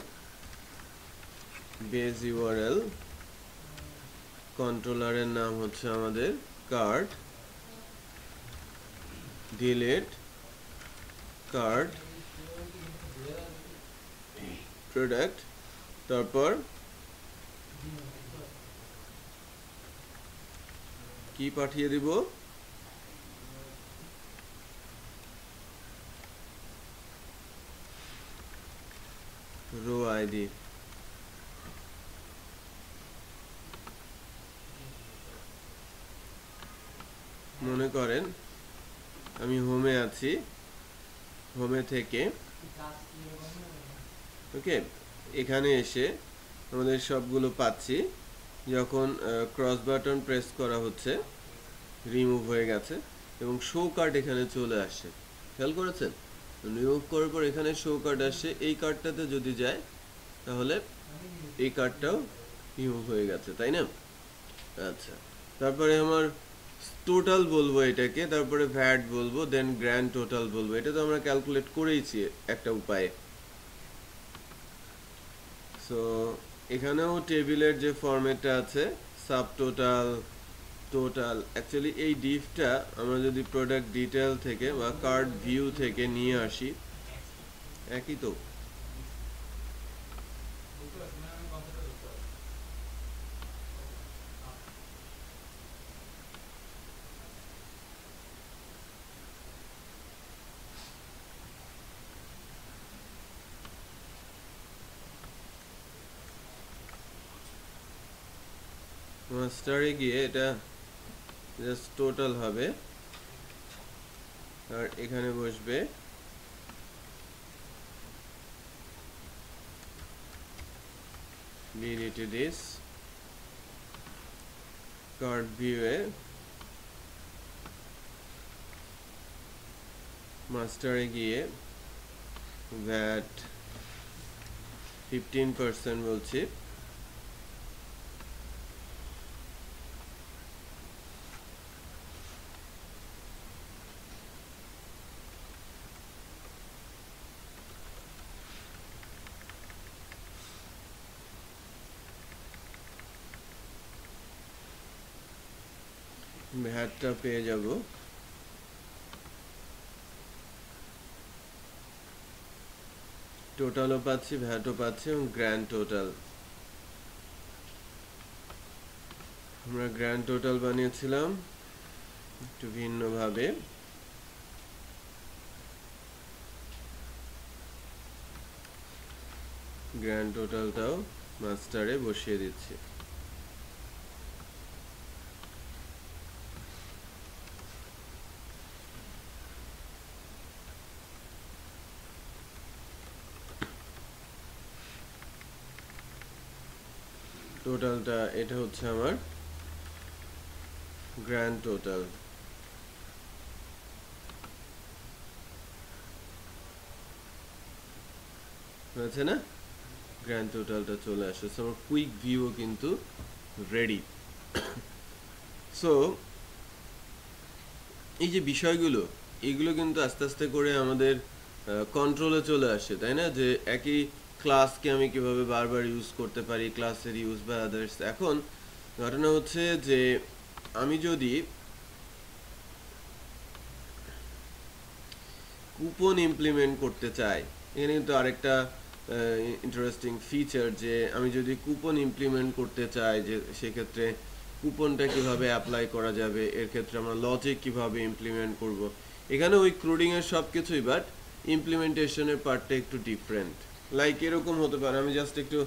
base URL কন্ট্রোলারের নাম হচ্ছে আমাদের কার্ড delete কার্ড প্রোডাক্ট তারপর কি পাঠিয়ে দিব রো আইডি মনে করেন আমি হোমে আছি হোমে থেকে ওকে এখানে এসে আমাদের সবগুলো পাচ্ছি যখন ক্রস বাটন প্রেস করা হচ্ছে রিমুভ হয়ে গেছে এবং শো কার্ড এখানে চলে আসে খেয়াল করেছেন রিমুভ করার পর এখানে শো কার্ড আসে এই কার্ডটাতে যদি যায় তাহলে এই কার্ডটাও রিমুভ হয়ে গেছে তাই না আচ্ছা তারপরে আমার টোটাল বলবো এটাকে, তারপরে ভ্যাট বলবো, দেন গ্র্যান্ড টোটাল বলবো। এটা তো আমরা ক্যালকুলেট করেইছি একটা উপায়ে। সো এখানেও টেবিলের যে ফরম্যাটটা আছে, সাব টোটাল, টোটাল, অ্যাকচুয়ালি এই ডিফটা আমরা যদি প্রোডাক্ট ডিটেল থেকে বা কার্ড ভিউ থেকে নিয়ে আসি, একই তো। মাস্টারে গিয়ে এটা জাস্ট টোটাল হবে, আর এখানে বসবে ডিলিটে দিস, কার্ড ভিউয়ে মাস্টারে গিয়ে ভ্যাট 15% বলছি, ভ্যাটটা পেয়ে যাব। টোটালও পাচ্ছি, ভ্যাটও পাচ্ছি, এবং গ্র্যান্ড টোটাল। আমরা গ্র্যান্ড টোটাল বানিয়েছিলাম একটু ভিন্নভাবে। গ্র্যান্ড টোটালটাও মাস্টারে বসিয়ে দিচ্ছি। টোটালটা এটা হচ্ছে আমার গ্র্যান্ড টোটাল। হয়েছে না? গ্র্যান্ড টোটালটা চলে আসে। সো আমার কুইক ভিউও কিন্তু রেডি। সো এই যে বিষয়গুলো, এগুলো কিন্তু আস্তে আস্তে করে আমাদের কন্ট্রোলে চলে আসে, তাই না? যে একই ক্লাসকে আমি কিভাবে বারবার ইউজ করতে পারি, ক্লাসের ইউজ বা আদার্স। এখন ঘটনা হচ্ছে যে আমি যদি কুপন ইমপ্লিমেন্ট করতে চাই, এখানে কিন্তু আরেকটা ইন্টারেস্টিং ফিচার, যে আমি যদি কুপন ইমপ্লিমেন্ট করতে চাই, যে সেক্ষেত্রে কুপনটা কিভাবে অ্যাপ্লাই করা যাবে, এর ক্ষেত্রে আমরা লজিক কিভাবে ইমপ্লিমেন্ট করব। এখানে ওই ক্রুডিংয়ের সব কিছুই, বাট ইমপ্লিমেন্টেশনের পার্টটা একটু ডিফারেন্ট। লাইক এরকম হতে পারে, আমি জাস্ট একটু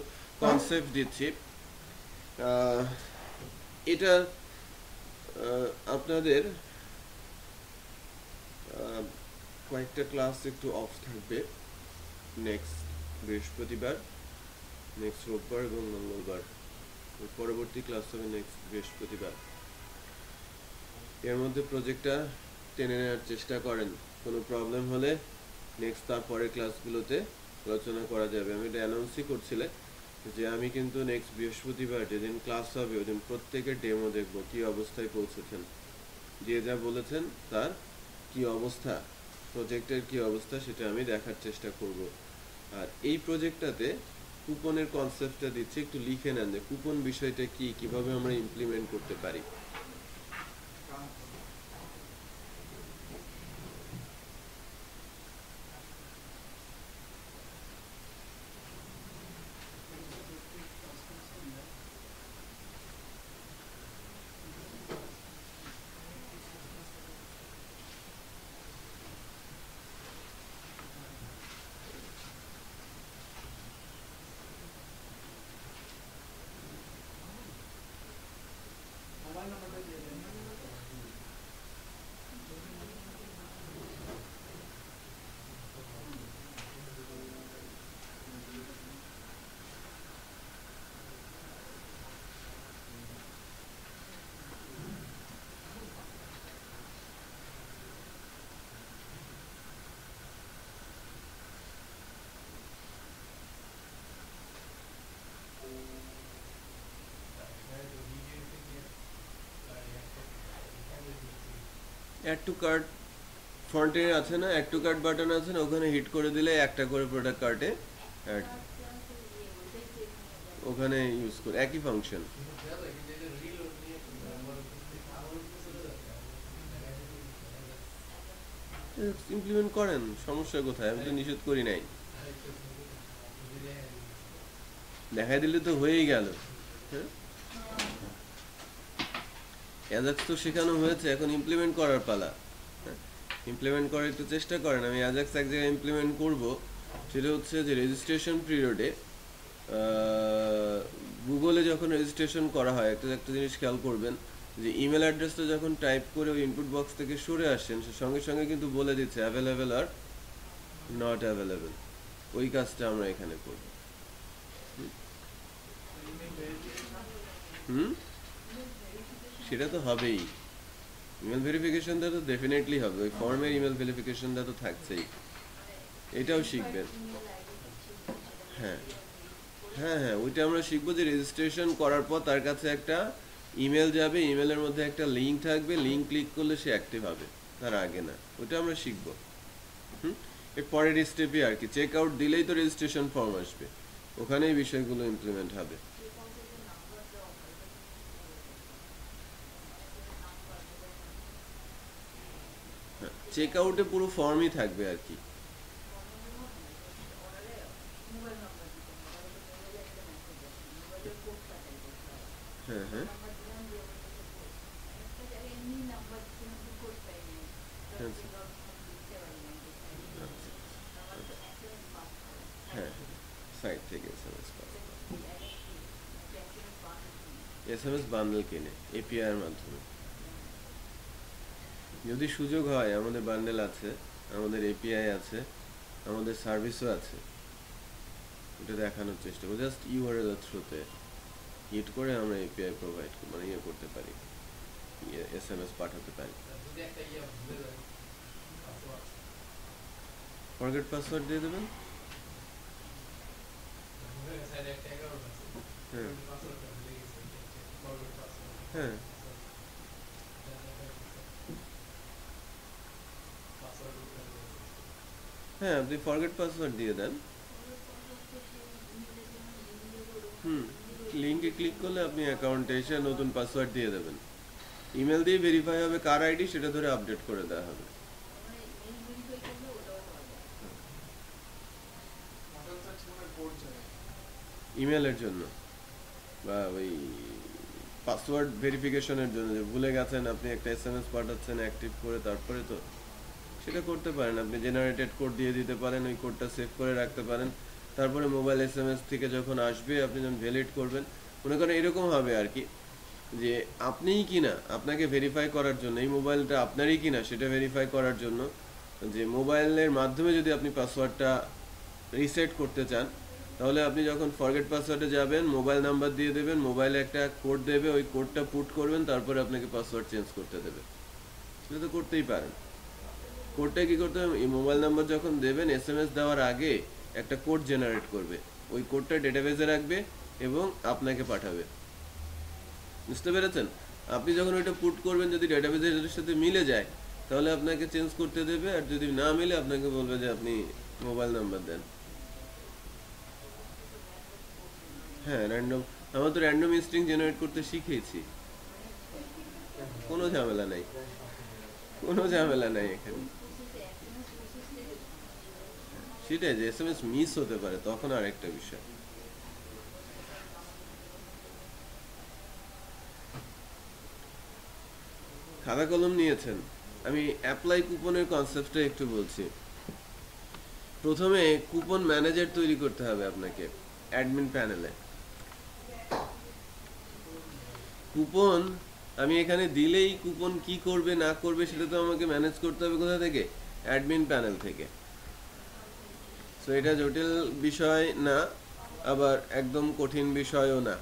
কনসেপ্ট দিচ্ছি। এটা আপনাদের কয়েকটা ক্লাস একটু অফ থাকবে, নেক্সট বৃহস্পতিবার, নেক্সট রোববার এবং মঙ্গলবার। পরবর্তী ক্লাস হবে নেক্সট বৃহস্পতিবার। এর মধ্যে প্রজেক্টটা টেনে নেওয়ার চেষ্টা করেন। কোনো প্রবলেম হলে নেক্সট তারপরের ক্লাসগুলোতে আলোচনা করা যাবে। আমি এটা অ্যানাউন্সই করছিলে যে আমি কিন্তু নেক্সট বৃহস্পতিবার যেদিন ক্লাস হবে ওইদিন প্রত্যেকের ডেমো দেখবো, কী অবস্থায় পৌঁছেছেন, যে যা বলেছেন তার কি অবস্থা, প্রজেক্টের কি অবস্থা, সেটা আমি দেখার চেষ্টা করব। আর এই প্রজেক্টটাতে কুপনের কনসেপ্টটা দিচ্ছি, একটু লিখে নেন যে কুপন বিষয়টা কি, কিভাবে আমরা ইমপ্লিমেন্ট করতে পারি। অ্যাড টু কার্ট ফ্রন্টে আছে না, অ্যাড টু কার্ট বাটন আছে না, ওখানে হিট করে দিলে একটা করে প্রোডাক্ট কার্টে অ্যাড, ওখানে ইউজ করে একই ফাংশন। ইমপ্লিমেন্ট করেন, সমস্যা কোথায়? আমি তো নিষেধ করি নাই, দেখাই দিলে তো হয়েই গেল। হ্যাঁ, অ্যাজাক্স তো শেখানো হয়েছে, এখন ইমপ্লিমেন্ট করার পালা। ইমপ্লিমেন্ট করার একটু চেষ্টা করেন। আমি অ্যাজাক্স এক জায়গায় ইমপ্লিমেন্ট করব, সেটা হচ্ছে যে রেজিস্ট্রেশন পিরিয়ডে গুগলে যখন রেজিস্ট্রেশন করা হয়, একটা একটা জিনিস খেয়াল করবেন যে ইমেল অ্যাড্রেসটা যখন টাইপ করে ওই ইনপুট বক্স থেকে সরে আসেন, সে সঙ্গে সঙ্গে কিন্তু বলে দিচ্ছে অ্যাভেলেবেল আর নট অ্যাভেলেবেল। ওই কাজটা আমরা এখানে করব। হুম, সেটা তো হবেই, ইমেল ভেরিফিকেশনটা তো ডেফিনেটলি হবে, ওই ফর্মের ইমেল ভেরিফিকেশনটা তো থাকছেই। এটাও শিখবেন। হ্যাঁ হ্যাঁ হ্যাঁ, ওইটা আমরা শিখবো যে রেজিস্ট্রেশন করার পর তার কাছে একটা ইমেল যাবে, ইমেলের মধ্যে একটা লিঙ্ক থাকবে, লিঙ্ক ক্লিক করলে সে অ্যাক্টিভ হবে, তার আগে না। ওইটা আমরা শিখবো। হুম, এর পরের স্টেপে আর কি, চেক আউট দিলেই তো রেজিস্ট্রেশন ফর্ম আসবে, ওখানেই বিষয়গুলো ইমপ্লিমেন্ট হবে। হ্যাঁ, চেক আউটে পুরো ফর্মই থাকবে আর কি। হ্যাঁ হ্যাঁ হ্যাঁ হ্যাঁ, সাইট থেকে এসএমএস পাবে, এসএমএস বান্ডেল কিনে এপিআই এর মাধ্যমে। যদি সুযোগ হয়, আমাদের বান্ডেল আছে, আমাদের এপিআই আছে, আমাদের সার্ভিসও আছে, এটা দেখানোর চেষ্টা করবো। জাস্ট ইউআরএল এর থ্রুতে হিট করে আমরা এপিআই প্রোভাইড মানে ইয়ে করতে পারি, এসএমএস পাঠাতে পারি। ফরগেট পাসওয়ার্ড দিয়ে দেবেন। হ্যাঁ হ্যাঁ হ্যাঁ, আপনি ফরগেট পাসওয়ার্ড দিয়ে দেন। হুম, লিঙ্কে ক্লিক করলে আপনি অ্যাকাউন্টে এসে নতুন পাসওয়ার্ড দিয়ে দেবেন, ইমেল দিয়ে ভেরিফাই হবে কার আইডি, সেটা ধরে আপডেট করে দেওয়া হবে। ইমেলের জন্য বা ওই পাসওয়ার্ড ভেরিফিকেশনের জন্য, যে ভুলে গেছেন আপনি একটা এসএমএস পাঠাচ্ছেন অ্যাক্টিভ করে, তারপরে তো সেটা করতে পারেন। আপনি জেনারেটেড কোড দিয়ে দিতে পারেন, ওই কোডটা সেভ করে রাখতে পারেন, তারপরে মোবাইল এসএমএস থেকে যখন আসবে আপনি যখন ভ্যালিড করবেন, মনে করেন এরকম হবে আর কি, যে আপনিই কিনা, আপনাকে ভেরিফাই করার জন্য, এই মোবাইলটা আপনারই কিনা সেটা ভেরিফাই করার জন্য, যে মোবাইলের মাধ্যমে যদি আপনি পাসওয়ার্ডটা রিসেট করতে চান, তাহলে আপনি যখন ফরগেট পাসওয়ার্ডে যাবেন, মোবাইল নাম্বার দিয়ে দেবেন, মোবাইলে একটা কোড দেবে, ওই কোডটা পুট করবেন, তারপরে আপনাকে পাসওয়ার্ড চেঞ্জ করতে দেবে। সেটা তো করতেই পারেন। কোডটা কি করতে হবে, এই মোবাইল নাম্বার যখন দেবেন এসএমএস দেওয়ার আগে একটা কোড জেনারেট করবে, ওই কোডটা ডেটাবেজে রাখবে এবং আপনাকে পাঠাবে। বুঝতে পেরেছেন? আপনি যখন ওইটা পুট করবেন, যদি ডেটাবেজের সাথে মিলে যায় তাহলে আপনাকে চেঞ্জ করতে দেবে, আর যদি না মিলে আপনাকে বলবে যে আপনি মোবাইল নাম্বার দেন। হ্যাঁ, র্যান্ডম, আমরা তো র্যান্ডম স্ট্রিং জেনারেট করতে শিখেছি, কোনো ঝামেলা নাই, কোনো ঝামেলা নাই এখানে। সেটাই, যে এসএমএস মিস হতে পারে তখন আর একটা বিষয়। খাতা কলম নিয়েছেন, আমি অ্যাপ্লাই কুপনের কনসেপ্টটা একটু বলছি। প্রথমে কুপন ম্যানেজার তৈরি করতে হবে আপনাকে অ্যাডমিন প্যানেলে। কুপন আমি এখানে দিলেই কুপন কি করবে না করবে সেটা তো আমাকে ম্যানেজ করতে হবে কোথা থেকে, অ্যাডমিন প্যানেল থেকে। সো এটা জটিল বিষয় না, আবার একদম কঠিন বিষয়ও না,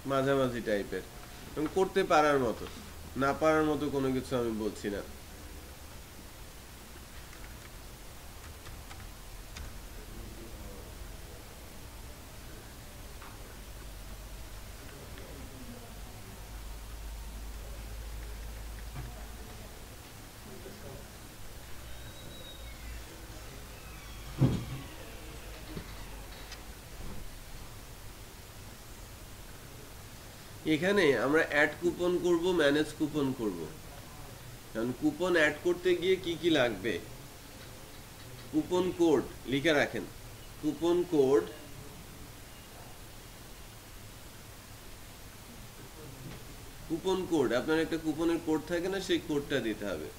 মাঝামাঝি টাইপের, এবং করতে পারার মতো, না পারার মতো কোনো কিছু আমি বলছি না। এখানে আমরা অ্যাড কুপন করব, ম্যানেজ কুপন করব। কারণ কুপন অ্যাড করতে গিয়ে কি কি লাগবে, কুপন কোড লিখে রাখেন। কুপন কোড, কুপন কোড আপনার একটা কুপনের কোড থাকে না, সেই কোডটা দিতে হবে।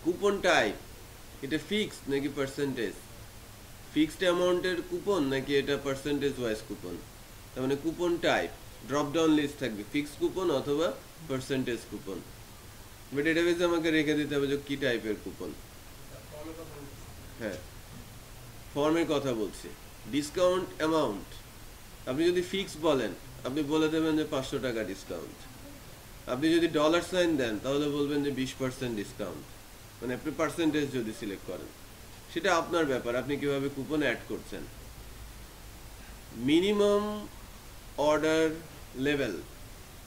কুপন টাইপ, এটা ফিক্সড নাকি পার্সেন্টেজ, ফিক্সড অ্যামাউন্টের কুপন নাকি এটা পার্সেন্টেজ ওয়াইজ কুপন। তার মানে coupon type drop down list থাকবে, ফিক্সড কুপন অথবা পার্সেন্টেজ কুপন। বাট ডেটাবেসে আমাকে রেখে দিতে হবে যে কি টাইপের কুপন। হ্যাঁ, ফর্মের কথা বলছি। ডিসকাউন্ট অ্যামাউন্ট আপনি যদি ফিক্স বলেন, আপনি বলে দেবেন যে 500 টাকা ডিসকাউন্ট। আপনি যদি ডলার সাইন দেন তাহলে বলবেন যে 20% ডিসকাউন্ট। মানে আপনি পার্সেন্টেজ যদি সিলেক্ট করেন, সেটা আপনার ব্যাপার, আপনি কিভাবে কুপন অ্যাড করছেন। মিনিমাম অর্ডার লেভেল,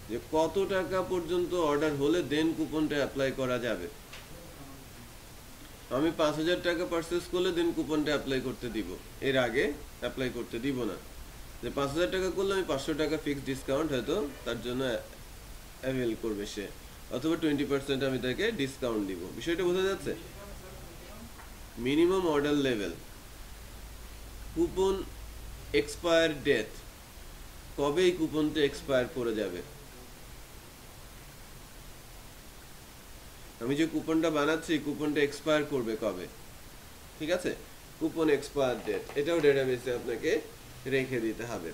যে কত টাকা পর্যন্ত অর্ডার হলে দেন কুপনটা অ্যাপ্লাই করা যাবে। আমি 5000 টাকা পারচেস করলে দেন কুপনটা অ্যাপ্লাই করতে দিব, এর আগে অ্যাপ্লাই করতে দিব না। যে 5000 টাকা করলে আমি 500 টাকা ফিক্সড ডিসকাউন্ট হয়তো তার জন্য অ্যাভেল করবে সে, অথবা 20% আমি তাকে ডিসকাউন্ট দিব। বিষয়টা বোঝা যাচ্ছে? Minimum order level. Coupon expire date, কবে এই কুপনটা এক্সপায়ার করে যাবে। আমি যে কুপনটা বানাচ্ছি কুপনটা এক্সপায়ার করবে কবে, ঠিক আছে। কুপন এক্সপায়ার ডেট, এটাও ডেটাবেসে আপনাকে রেখে দিতে হবে।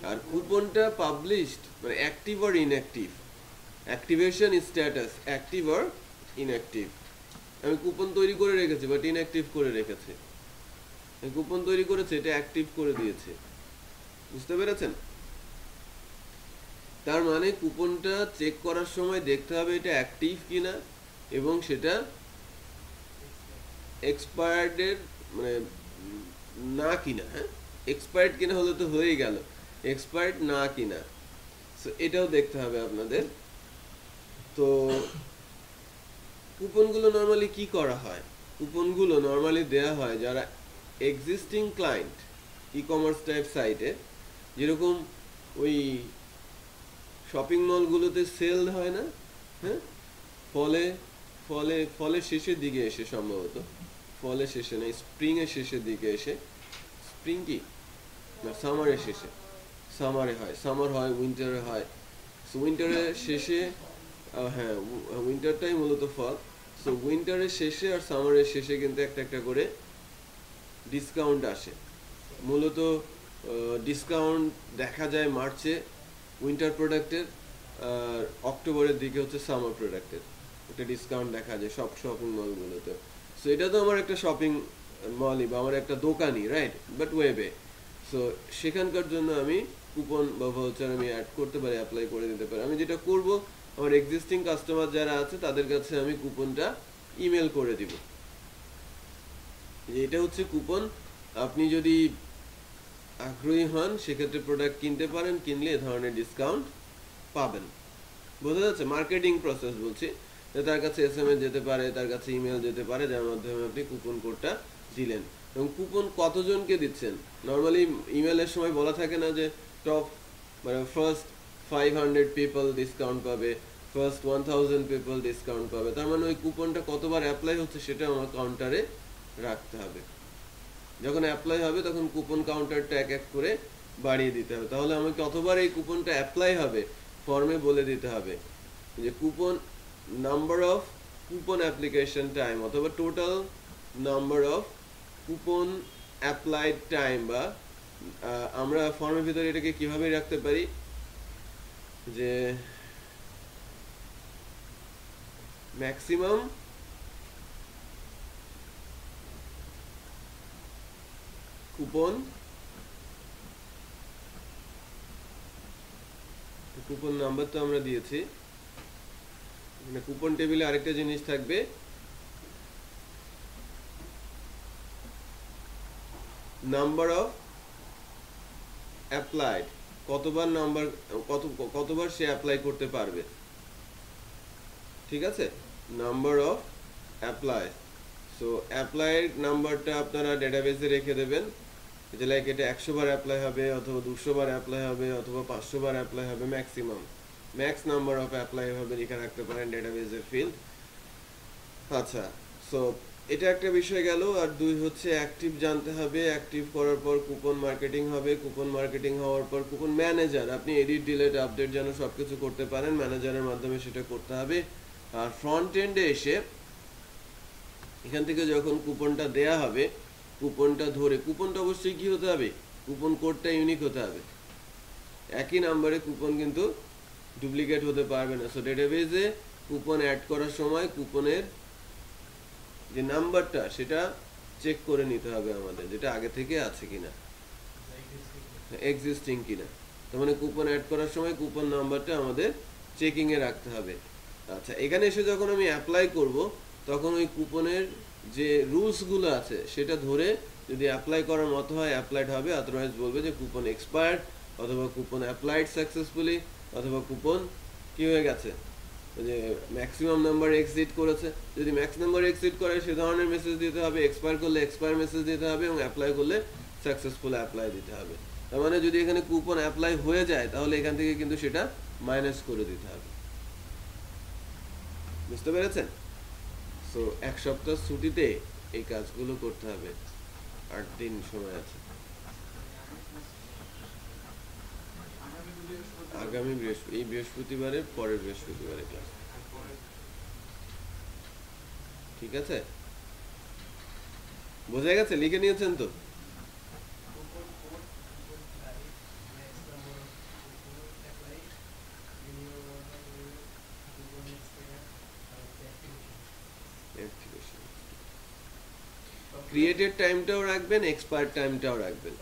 আর কুপনটা পাবলিশড মানে active or inactive, activation status active or inactive. আমি কুপন তৈরি করে রেখেছি বাট ইনঅ্যাক্টিভ করে রেখেছি। কুপন তৈরি করেছে, এটা অ্যাক্টিভ করে দিয়েছে, বুঝতে পেরেছেন? তার মানে কুপনটা চেক করার সময় দেখতে হবে এটা অ্যাক্টিভ কিনা, এবং সেটা এক্সপায়ার্ডের মানে না কিনা। হ্যাঁ, এক্সপায়ার্ড কিনা হলে তো হয়েই গেল, এক্সপায়ার্ড না কিনা, সো এটাও দেখতে হবে আপনাদের। তো কুপনগুলো নর্মালি কি করা হয়, কুপনগুলো নর্মালি দেয়া হয় যারা existing client e commerce type সাইটে, যেরকম ওই শপিং মলগুলোতে সেল হয় না, হ্যাঁ, ফলে ফলে ফলের শেষের দিকে এসে, সম্ভবত ফলের শেষে না, স্প্রিং এর শেষের দিকে এসে, স্প্রিং কি না সামারের শেষে, সামারে হয়, সামার হয়, উইন্টারে হয়। সো উইন্টারের শেষে, হ্যাঁ উইন্টারটাই মূলত ফল। সো উইন্টারের শেষে আর সামারের শেষে কিন্তু একটা একটা করে ডিসকাউন্ট আসে। মূলত ডিসকাউন্ট দেখা যায় মার্চে উইন্টার প্রোডাক্টের, আর অক্টোবরের দিকে হচ্ছে সামার প্রোডাক্টের একটা ডিসকাউন্ট দেখা যায় সব শপিং মলগুলোতে। সো এটা তো আমার একটা শপিং মলই বা আমার একটা দোকানই, রাইট, বাট ওয়েবে। সো সেখানকার জন্য আমি কুপন বা ভাউচার আমি অ্যাড করতে পারি, অ্যাপ্লাই করে দিতে পারি। আমি যেটা করব, আমার এক্সিস্টিং কাস্টমার যারা আছে তাদের কাছে আমি কুপনটা ইমেল করে দিব। এটা হচ্ছে কুপন। আপনি যদি আগ্রহী হন সেক্ষেত্রে প্রোডাক্ট কিনতে পারেন, কিনলে এ ধরনের ডিসকাউন্ট পাবেন। বোঝা যাচ্ছে? মার্কেটিং প্রসেস বলছি, যে তার কাছে SMS যেতে পারে, তার কাছে ইমেল যেতে পারে, যার মাধ্যমে আপনি কুপন কোডটা দিলেন। এবং কুপন কতজনকে দিচ্ছেন, নর্মালি ইমেলের সময় বলা থাকে না যে টপ মানে ফার্স্ট 500 পিপল ডিসকাউন্ট পাবে, ফার্স্ট 1000 পিপল ডিসকাউন্ট পাবে। তার মানে ওই কুপনটা কতবার অ্যাপ্লাই হচ্ছে সেটা আমার কাউন্টারে রাখতে হবে। যখন অ্যাপ্লাই হবে তখন কুপন কাউন্টারটা এক এক করে বাড়িয়ে দিতে হবে। তাহলে আমাকে কতবার এই কুপনটা অ্যাপ্লাই হবে ফর্মে বলে দিতে হবে, যে coupon number of coupon application time অথবা total number of coupon applied time. বা আমরা ফর্মের ভিতরে এটাকে কিভাবে রাখতে পারি, যে ম্যাক্সিমাম কুপন, কুপন নাম্বার তো আমরা দিয়েছি, মানে কুপন টেবিলে আরেকটা জিনিস থাকবে, নাম্বার অফ অ্যাপ্লাইড, কতবার নাম্বার, কতবার সে অ্যাপ্লাই করতে পারবে, ঠিক আছে, number of apply. So applied নাম্বারটা আপনারা ডেটাবেসে রেখে দেবেন, এটা লাইক এটা 100 বার অ্যাপ্লাই হবে অথবা 200 বার অ্যাপ্লাই হবে অথবা 500 বার অ্যাপ্লাই হবে, maximum max number of apply হবে লিখে রাখতে পারেন ডেটাবেজের ফিল্ড। আচ্ছা, সো এটা একটা বিষয় গেল। আর দুই হচ্ছে অ্যাক্টিভ জানতে হবে, অ্যাক্টিভ করার পর কুপন মার্কেটিং হবে, কুপন মার্কেটিং হওয়ার পর কুপন ম্যানেজার, আপনি এডিট ডিলিট আপডেট যেন সব কিছু করতে পারেন ম্যানেজারের মাধ্যমে সেটা করতে হবে। আর ফ্রন্ট এন্ডে এসে এখান থেকে যখন কুপনটা দেয়া হবে, কুপনটা ধরে, কুপনটা অবশ্যই কি হতে হবে, কুপন কোডটা ইউনিক হতে হবে, একই নাম্বারে কুপন কিন্তু ডুপ্লিকেট হতে পারবে না। সো ডেটাবেজে কুপন অ্যাড করার সময় কুপনের যে নাম্বারটা সেটা চেক করে নিতে হবে আমাদের, যেটা আগে থেকে আছে কিনা, এক্সিস্টিং কিনা। তার মানে কুপন অ্যাড করার সময় কুপন নাম্বারটা আমাদের চেকিং এ রাখতে হবে। আচ্ছা, এখানে এসে যখন আমি অ্যাপ্লাই করব তখন ওই কুপনের যে রুলস গুলো আছে সেটা ধরে যদি অ্যাপ্লাই করার মতো হয় অ্যাপ্লাইড হবে, আদারওয়াইজ বলবে যে কুপন এক্সপায়ার্ড অথবা কুপন অ্যাপ্লাইড সাকসেসফুলি অথবা কুপন কি হয়ে গেছে, যে ম্যাক্সিমাম নাম্বার এক্সিট করেছে। যদি ম্যাক্স নাম্বার এক্সিট করে সে ধরনের মেসেজ দিতে হবে, এক্সপায়ার করলে এক্সপায়ার মেসেজ দিতে হবে এবং অ্যাপ্লাই করলে সাকসেসফুল অ্যাপ্লাই দিতে হবে। তার মানে যদি এখানে কুপন অ্যাপ্লাই হয়ে যায় তাহলে এখান থেকে কিন্তু সেটা মাইনাস করে দিতে হবে। বুঝতে পেরেছেন? সো এক সপ্তাহ ছুটিতে এই কাজগুলো করতে হবে, 8 দিন সময় আছে। আগামী এই বৃহস্পতিবারের পরের বৃহস্পতিবারে ক্লাস, ঠিক আছে? বোঝা গেছে? লিখে নিয়েছেন তো? ক্রিয়েটেড টাইমটাও রাখবেন, এক্সপায়ার টাইমটাও রাখবেন।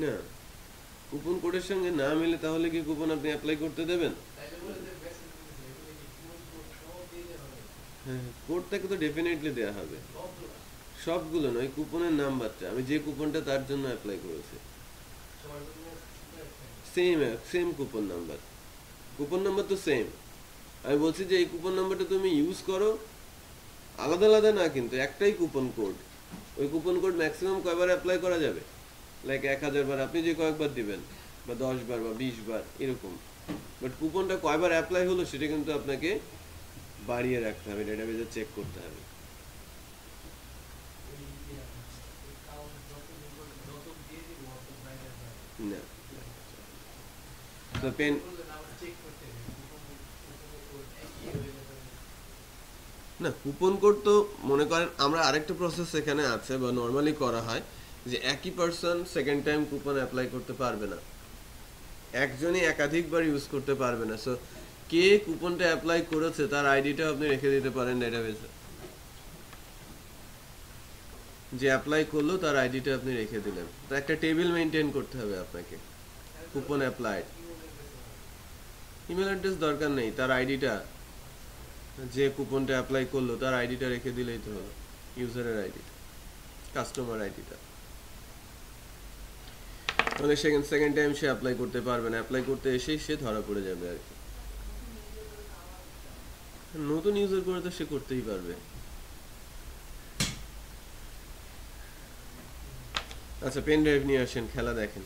না, কুপন কোডের সঙ্গে না মিলে তাহলে কি কুপন আপনি অ্যাপ্লাই করতে দেবেন? হ্যাঁ, কোডটাকে তো ডেফিনেটলি দেওয়া হবে, সবগুলো নয়, কুপনের নাম্বারটা, আমি যে কুপনটা তার জন্য অ্যাপ্লাই করেছি same same coupon number, coupon number তো সেম। আমি বলছি যে এই কুপন নাম্বারটা তুমি ইউজ করো, আলাদা আলাদা না, কিন্তু একটাই কুপন কোড। ওই কুপন কোড ম্যাক্সিমাম কয়বার অ্যাপ্লাই করা যাবে, লাইক 1000 বার, আপনি যে কয়েকবার দিবেন, বা 10 বার বা 20 বার এরকম। বাট কুপনটা কয়বার অ্যাপ্লাই হলো সেটা কিন্তু আপনাকে বাড়িয়ে রাখতে হবে, ডেটাবেজে চেক করতে হবে। না, তো পেন না, কুপন কোড তো মনে করেন আমরা আরেকটা প্রসেস এখানে আছে বা নর্মালি করা হয় যে একই person second time coupon apply করতে পারবে না, একজনই একাধিকবার ইউজ করতে পারবে না। সো কে কুপনটা অ্যাপ্লাই করেছে তার আইডিটা আপনি রেখে দিতে পারেন ডেটাবেজে, যে অ্যাপ্লাই করলো তার আইডিটা আপনি রেখে দিলেন। তো একটা টেবিল মেনটেন করতে হবে আপনাকে, কুপন অ্যাপ্লাইড। ইমেল অ্যাড্রেস দরকার নেই, তার আইডিটা, যে কুপনটা অ্যাপ্লাই করলো তার আইডিটা রেখে দিলেই তো হলো, ইউজারের আইডিটা, কাস্টমার আইডিটা। তাহলে সেকেন্ড টাইম সে অ্যাপ্লাই করতে পারবে না, অ্যাপ্লাই করতে এসেই সে ধরা পড়ে যাবে আর কি। নতুন ইউজার করে তো সে করতেই পারবে। আচ্ছা, পেন ড্রাইভ নিয়ে আসেন, খেলা দেখেন।